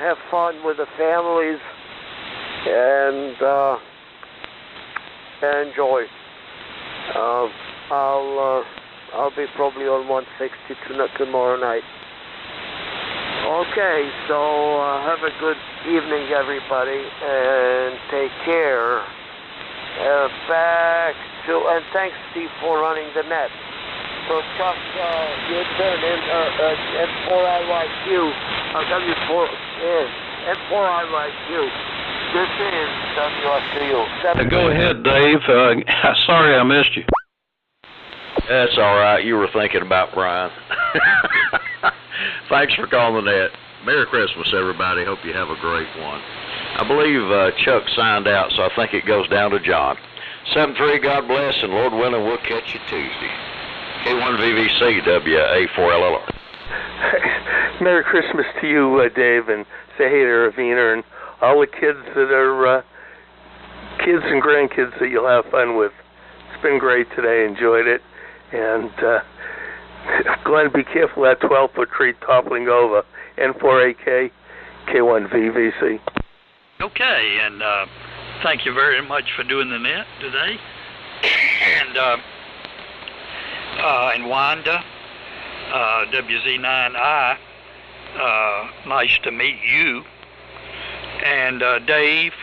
have fun with the families and enjoy. I'll be probably on 160 tomorrow night. Okay, so have a good evening, everybody, and take care. Back to, and thanks, Steve, for running the net. So, Chuck, your turn in N4IYQ, W4, N4IYQ. This is WSU. Go ahead, Dave. Sorry I missed you. That's all right. You were thinking about Brian. Thanks for calling the net. Merry Christmas, everybody. Hope you have a great one. I believe Chuck signed out, so I think it goes down to John. 7-3, God bless, and Lord willing, we'll catch you Tuesday. K1VVC, WA4LLR. Merry Christmas to you, Dave, and say hey to Ravina and all the kids that are kids and grandkids that you'll have fun with. It's been great today. Enjoyed it. And Glenn, be careful that 12-foot tree toppling over. N4AK, K1VVC. Okay, and thank you very much for doing the net today. And Wanda, WZ9I, nice to meet you. And Dave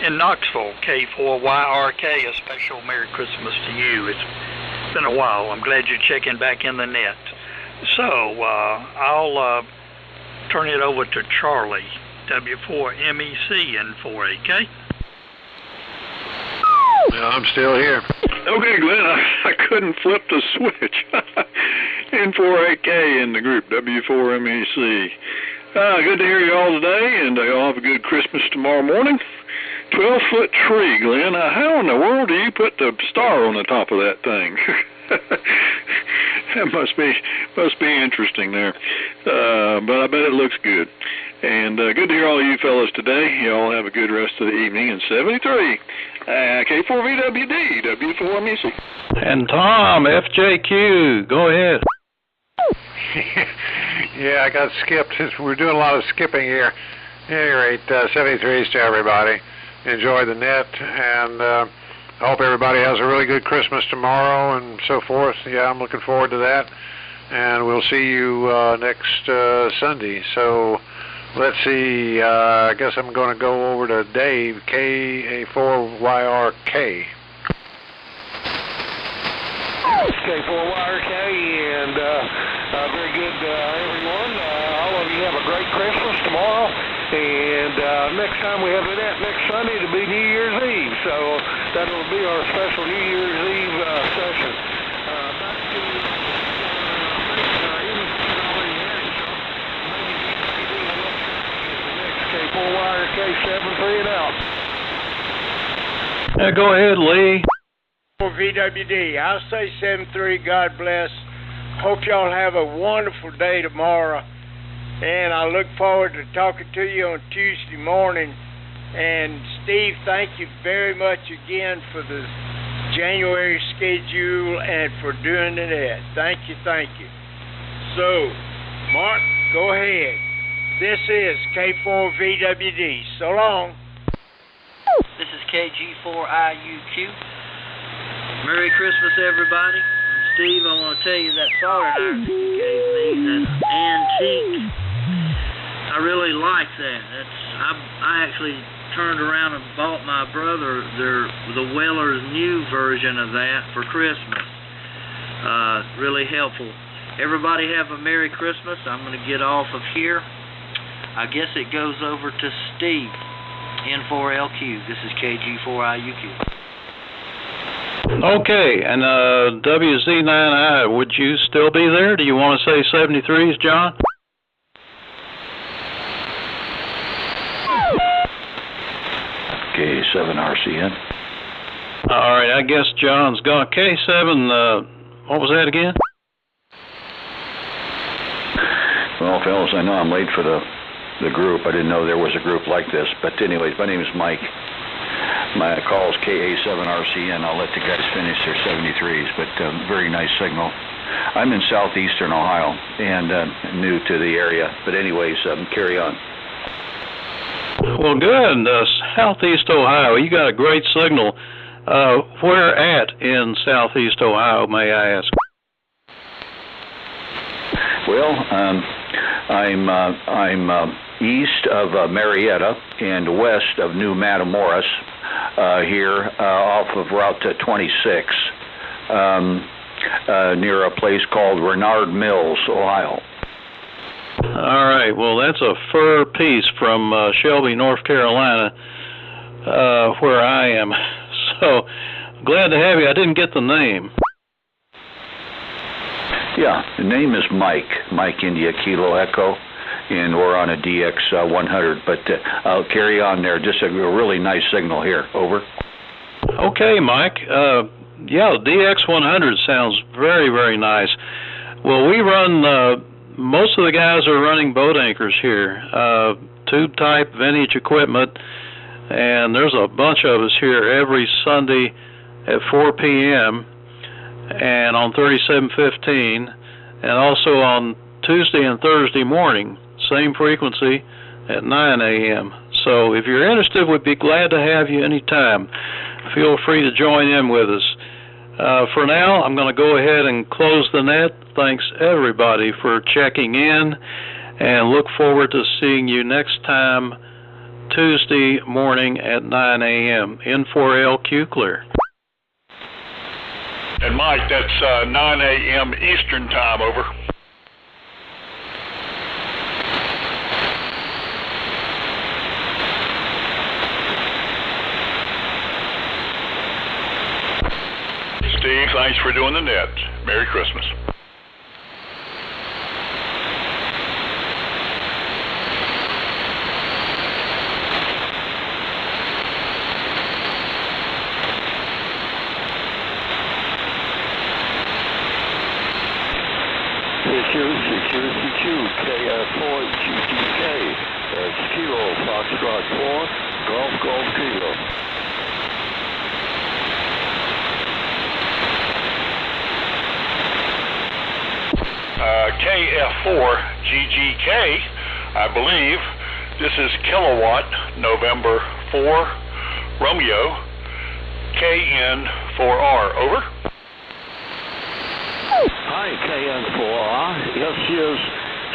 in Knoxville, K4YRK, a special Merry Christmas to you. It's been a while. I'm glad you're checking back in the net. So I'll turn it over to Charlie, W4MEC and 4AK. Yeah, I'm still here. Okay, Glenn, I couldn't flip the switch. N4AK in the group, W4MEC. Good to hear you all today, and y'all have a good Christmas tomorrow morning. 12-foot tree, Glenn. How in the world do you put the star on the top of that thing? That must be interesting there. But I bet it looks good. And good to hear all of you fellas today. You all have a good rest of the evening. And 73, K4VWD, W4MEC. And Tom, FJQ, go ahead. Yeah, I got skipped. We're doing a lot of skipping here. At any rate, 73s to everybody. Enjoy the net, and I hope everybody has a really good Christmas tomorrow and so forth. Yeah, I'm looking forward to that. And we'll see you next Sunday. So let's see. I guess I'm going to go over to Dave, K4YRK. K4YRK, and very good, everyone. All of you have a great Christmas tomorrow, and next time we have the net next Sunday, it'll be New Year's Eve, so that'll be our special New Year's Eve session. Back to K4YRK 7-3 and out. Go ahead, Lee. For VWD, I'll say 7-3, God bless. Hope y'all have a wonderful day tomorrow. and I look forward to talking to you on Tuesday morning. And Steve, thank you very much again for the January schedule and for doing the net. Thank you, thank you. So, Mark, go ahead. This is K4VWD. So long. This is KG4IUQ. Merry Christmas, everybody. And Steve, I want to tell you that soldering iron that you gave me, that antique, I really like that. I actually turned around and bought my brother the Weller's new version of that for Christmas. Really helpful. Everybody have a Merry Christmas. I'm going to get off of here. I guess it goes over to Steve, N4LQ. This is KG4IUQ. Okay, and WZ9I, would you still be there? Do you want to say 73s, John? K7RCN. All right, I guess John's gone. K7, what was that again? Well, fellas, I know I'm late for the group. I didn't know there was a group like this. But anyways, my name is Mike. My call is KA7RCN. I'll let the guys finish their 73s, but very nice signal. I'm in southeastern Ohio and new to the area. But anyways, carry on. Well, good. Southeast Ohio, you got a great signal. Where at in southeast Ohio, may I ask? Well, I'm east of Marietta and west of New Matamoros, here off of Route 26, near a place called Renard Mills, Ohio. All right, well, that's a fur piece from Shelby, North Carolina, where I am. So, glad to have you. I didn't get the name. Yeah, the name is Mike India Kilo Echo, and we're on a DX 100, but I'll carry on there. Just a really nice signal here. Over. Okay, Mike. Yeah, the DX 100 sounds very, very nice. Well, we run... most of the guys are running boat anchors here, tube-type vintage equipment, and there's a bunch of us here every Sunday at 4 p.m. and on 3715, and also on Tuesday and Thursday morning, same frequency at 9 a.m. So if you're interested, we'd be glad to have you anytime. Feel free to join in with us. For now, I'm going to go ahead and close the net. Thanks, everybody, for checking in, and look forward to seeing you next time, Tuesday morning at 9 a.m. N4LQ clear. And Mike, that's 9 a.m. Eastern time, over. Steve, thanks for doing the net. Merry Christmas. K4GGK, that's Kilo Foxtrot 4, Golf Kilo. KF4GGK, I believe. This is Kilowatt, November 4, Romeo, KN4R, over. Hi, KN4R. Yes, here's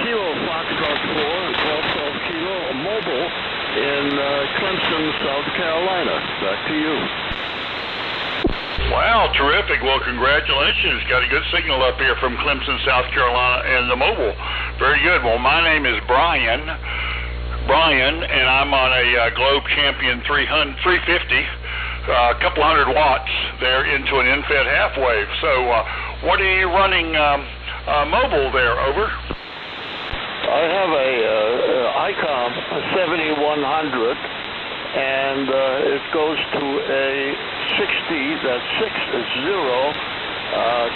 Kilo Foxtrot 4, Golf Kilo, mobile in Clemson, South Carolina. Back to you. Wow, terrific. Well, congratulations. Got a good signal up here from Clemson, South Carolina, and the mobile. Very good. Well, my name is Brian, and I'm on a Globe Champion 350, a couple hundred watts there into an in-fed half wave. So, what are you running mobile there, over? I have a ICOM 7100, and it goes to a 60, that's 60,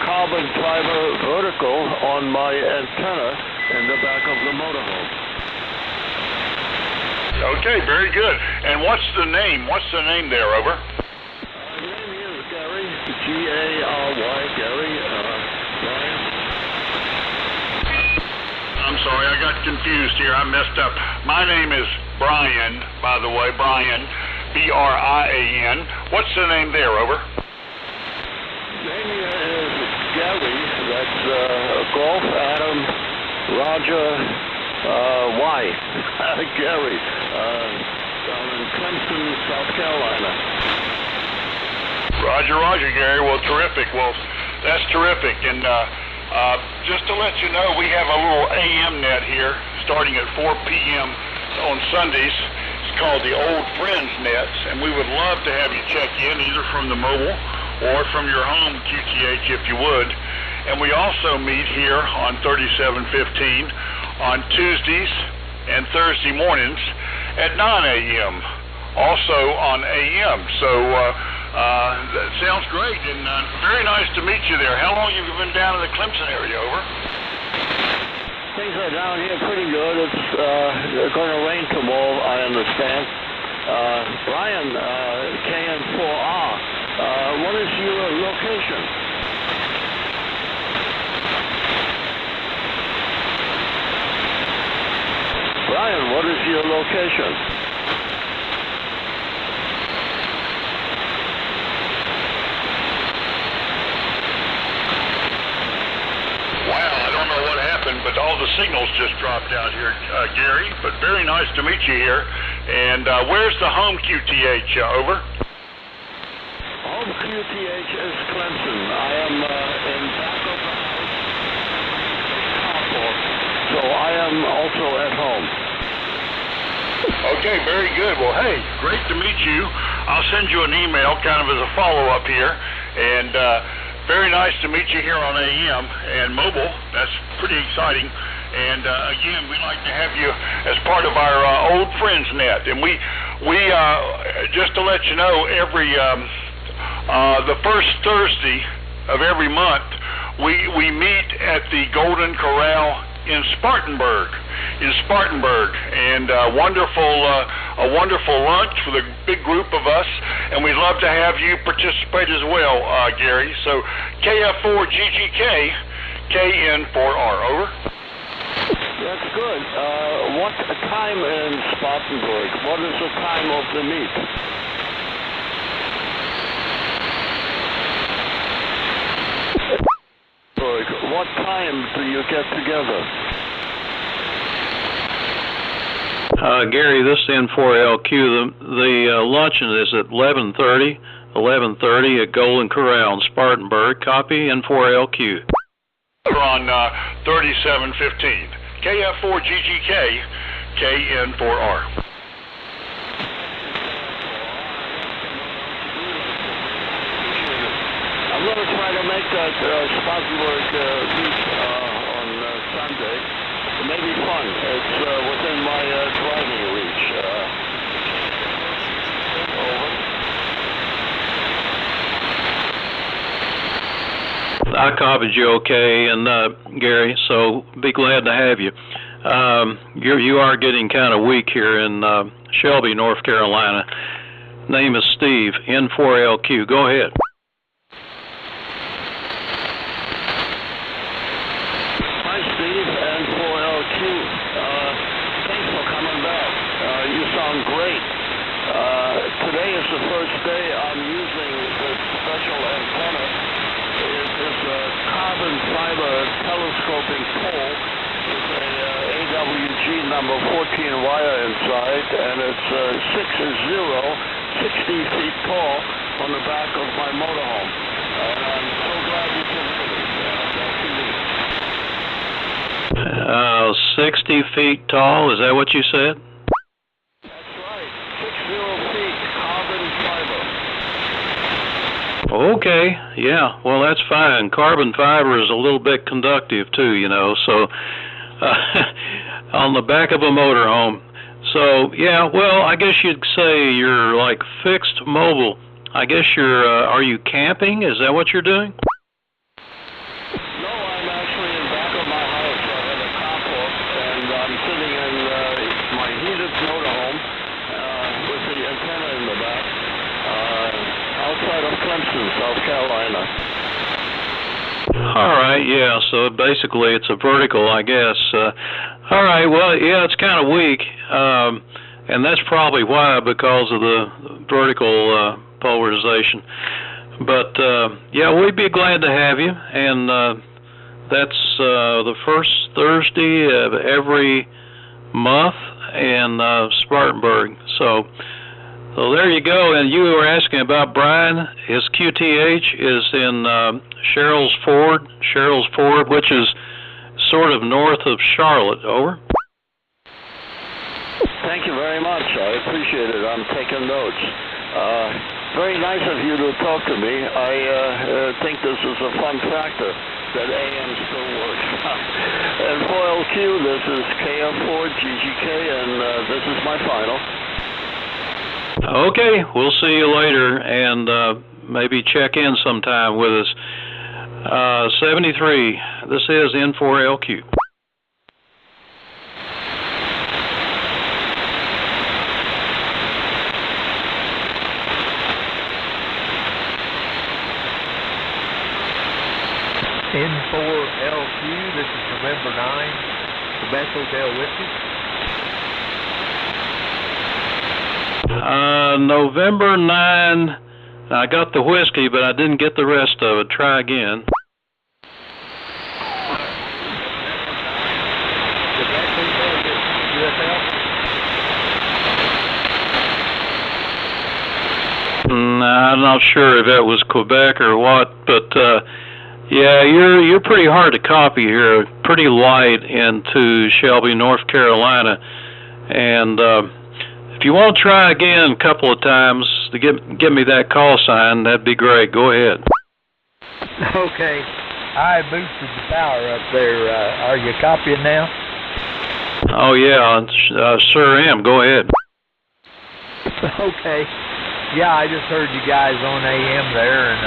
carbon fiber vertical on my antenna in the back of the motorhome. Okay, very good. And what's the name? What's the name there, over? My name is Gary, G-A-R-Y, Gary, Brian. I'm sorry, I got confused here. I messed up. My name is Brian, by the way, Brian, B-R-I-A-N. What's the name there, over? Name is Gary, that's Golf Adam Roger Y. Gary, down in Clemson, South Carolina. Roger, Gary. Well, terrific. Well, that's terrific. And just to let you know, we have a little AM net here starting at 4 p.m. on Sundays. It's called the Old Friends Nets, and we would love to have you check in either from the mobile or from your home QTH if you would. And we also meet here on 3715 on Tuesdays and Thursday mornings at 9 a.m. also on AM. So that sounds great, and very nice to meet you there. How long have you been down in the Clemson area, over? Things are down here pretty good. It's going to rain tomorrow, I understand. Brian, KN4R, what is your location? Brian, what is your location? Wow, I don't know what happened, but all the signals just dropped out here, Gary. But very nice to meet you here. And where's the home QTH, over? Home QTH is Clemson. I am in back of the house, so I am also at home. Okay, very good. Well, hey, great to meet you. I'll send you an email kind of as a follow-up here. And very nice to meet you here on AM and mobile. That's pretty exciting. And again, we'd like to have you as part of our Old Friends Net. And we just to let you know, every the first Thursday of every month, we meet at the Golden Corral in Spartanburg, and a wonderful lunch with a big group of us, and we'd love to have you participate as well, Gary. So KF4GGK, KN4R, over. That's good. What time in Spartanburg? What is the time of the meet? What time do you get together? Gary, this is N4LQ. The luncheon is at 11:30 at Golden Corral in Spartanburg. Copy N4LQ. We're on 3715. KF4GGK, KN4R. I'm going to try to make that Spartanburg meet on Sunday. It may be fun. It's within my driving reach. I copied you okay, and Gary, so be glad to have you. You are getting kind of weak here in Shelby, North Carolina. Name is Steve, N4LQ. Go ahead. Hi, Steve, N4LQ. Thanks for coming back. You sound great. Today is the first day I'm using this special antenna. It is a carbon fiber telescoping pole with a AWG number 14 wire inside, and it's 60 feet tall on the back of my motorhome. And I'm so glad you can hear me. 60 feet tall, is that what you said? That's right, 60 feet carbon fiber. Okay, yeah, well, that's fine. Carbon fiber is a little bit conductive too, you know, so on the back of a motorhome. So, yeah, well, I guess you'd say you're like fixed mobile. I guess you're, are you camping? Is that what you're doing? No, I'm actually in back of my house. I have a carport, and I'm sitting in my heated motorhome All right, yeah, so basically it's a vertical, I guess. All right, well, yeah, it's kind of weak, and that's probably why, because of the vertical polarization. But, yeah, we'd be glad to have you, and that's the first Thursday of every month in Spartanburg. So there you go. And you were asking about Brian. His QTH is in Cheryl's Ford, which is sort of north of Charlotte. Over. Thank you very much. I appreciate it. I'm taking notes. Very nice of you to talk to me. I think this is a fun factor that AM still works. And for LQ, this is KF4GGK, and this is my final. Okay, we'll see you later, and maybe check in sometime with us. 73, this is N4LQ. N4LQ, this is November 9, Quebec Hotel Whiskey. November 9, I got the whiskey, but I didn't get the rest of it. Try again. I'm not sure if that was Quebec or what, but yeah, you're pretty hard to copy here. Pretty light into Shelby, North Carolina, and if you want to try again a couple of times to give me that call sign, that'd be great. Go ahead. Okay, I boosted the power up there. Are you copying now? Oh yeah, sure am. Go ahead. Okay. Yeah, I just heard you guys on AM there, and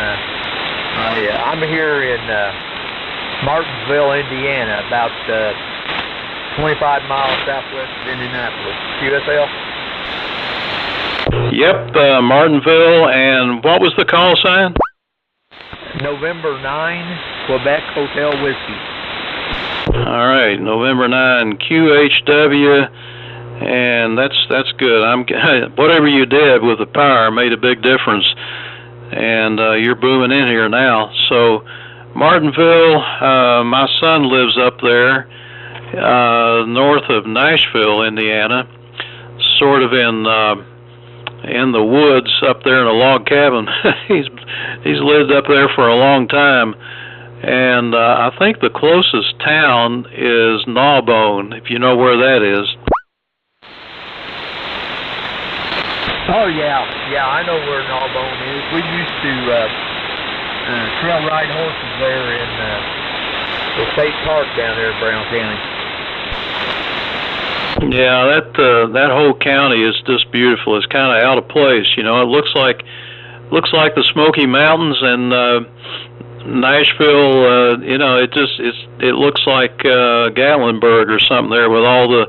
I'm here in Martinsville, Indiana, about 25 miles southwest of Indianapolis. QSL? Yep, Martinsville, and what was the call sign? November 9, Quebec Hotel Whiskey. All right, November 9, QHW. And that's good. Whatever you did with the power made a big difference, and you're booming in here now. So, Martinsville, my son lives up there, north of Nashville, Indiana, sort of in the woods up there in a log cabin. he's lived up there for a long time, and I think the closest town is Gnawbone, if you know where that is. Oh, yeah, I know where Gnawbone is. We used to trail ride horses there in the state park down there in Brown County. Yeah, that whole county is just beautiful. It's kind of out of place, you know. It looks like the Smoky Mountains, and Nashville. You know, it looks like Gatlinburg or something there, with all the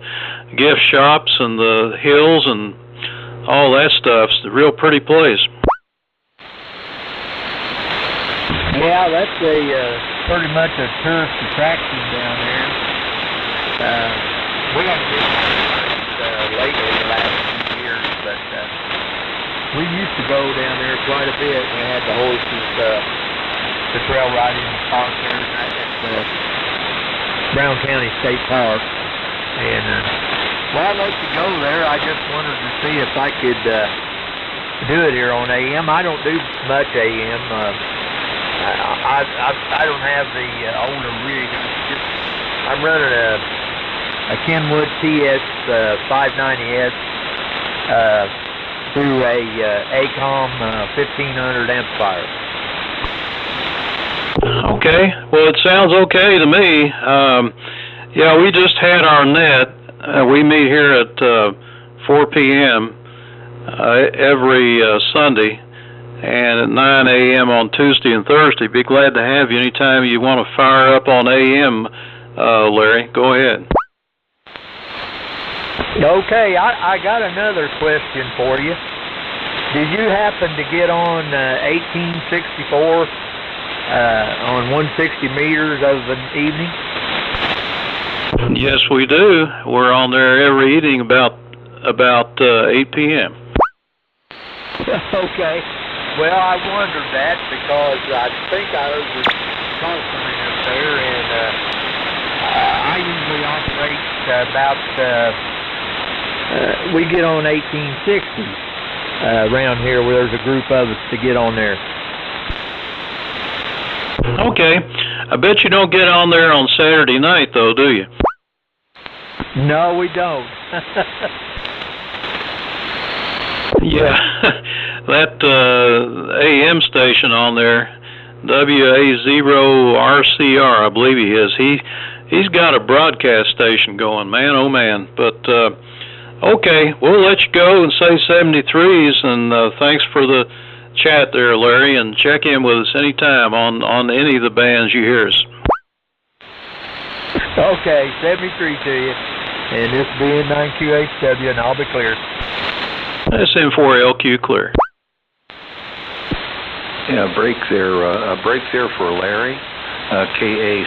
gift shops and the hills and all that stuff's a real pretty place. Yeah, that's pretty much a tourist attraction down there. We haven't been lately the last few years, but we used to go down there quite a bit. We had the horses, the trail riding park there at the Brown County State Park, and well, I'd like to go there. I just wanted to see if I could do it here on AM. I don't do much AM. I don't have the older rig. I'm running a Kenwood TS 590S through a ACOM 1500 amplifier. Okay. Well, it sounds okay to me. Yeah, we just had our net. We meet here at 4 p.m. Every Sunday, and at 9 a.m. on Tuesday and Thursday. Be glad to have you anytime you want to fire up on AM, Larry. Go ahead. Okay, I got another question for you. Did you happen to get on 1864 on 160 meters of an evening? Yes, we do. We're on there every evening about 8 p.m. Okay. Well, I wondered that because I think I was caught something up there, and I usually operate about, we get on 1860 around here where there's a group of us to get on there. Okay. I bet you don't get on there on Saturday night, though, do you? No, we don't. Yeah. That AM station on there, WA0RCR, I believe he is. He's got a broadcast station going, man, oh man. But okay, we'll let you go and say 73s, and thanks for the chat there, Larry, and check in with us anytime on any of the bands you hear us. Okay, 73 to you, and this being 9QHW, and I'll be clear. That's M4LQ clear. Yeah, a break there for Larry, KA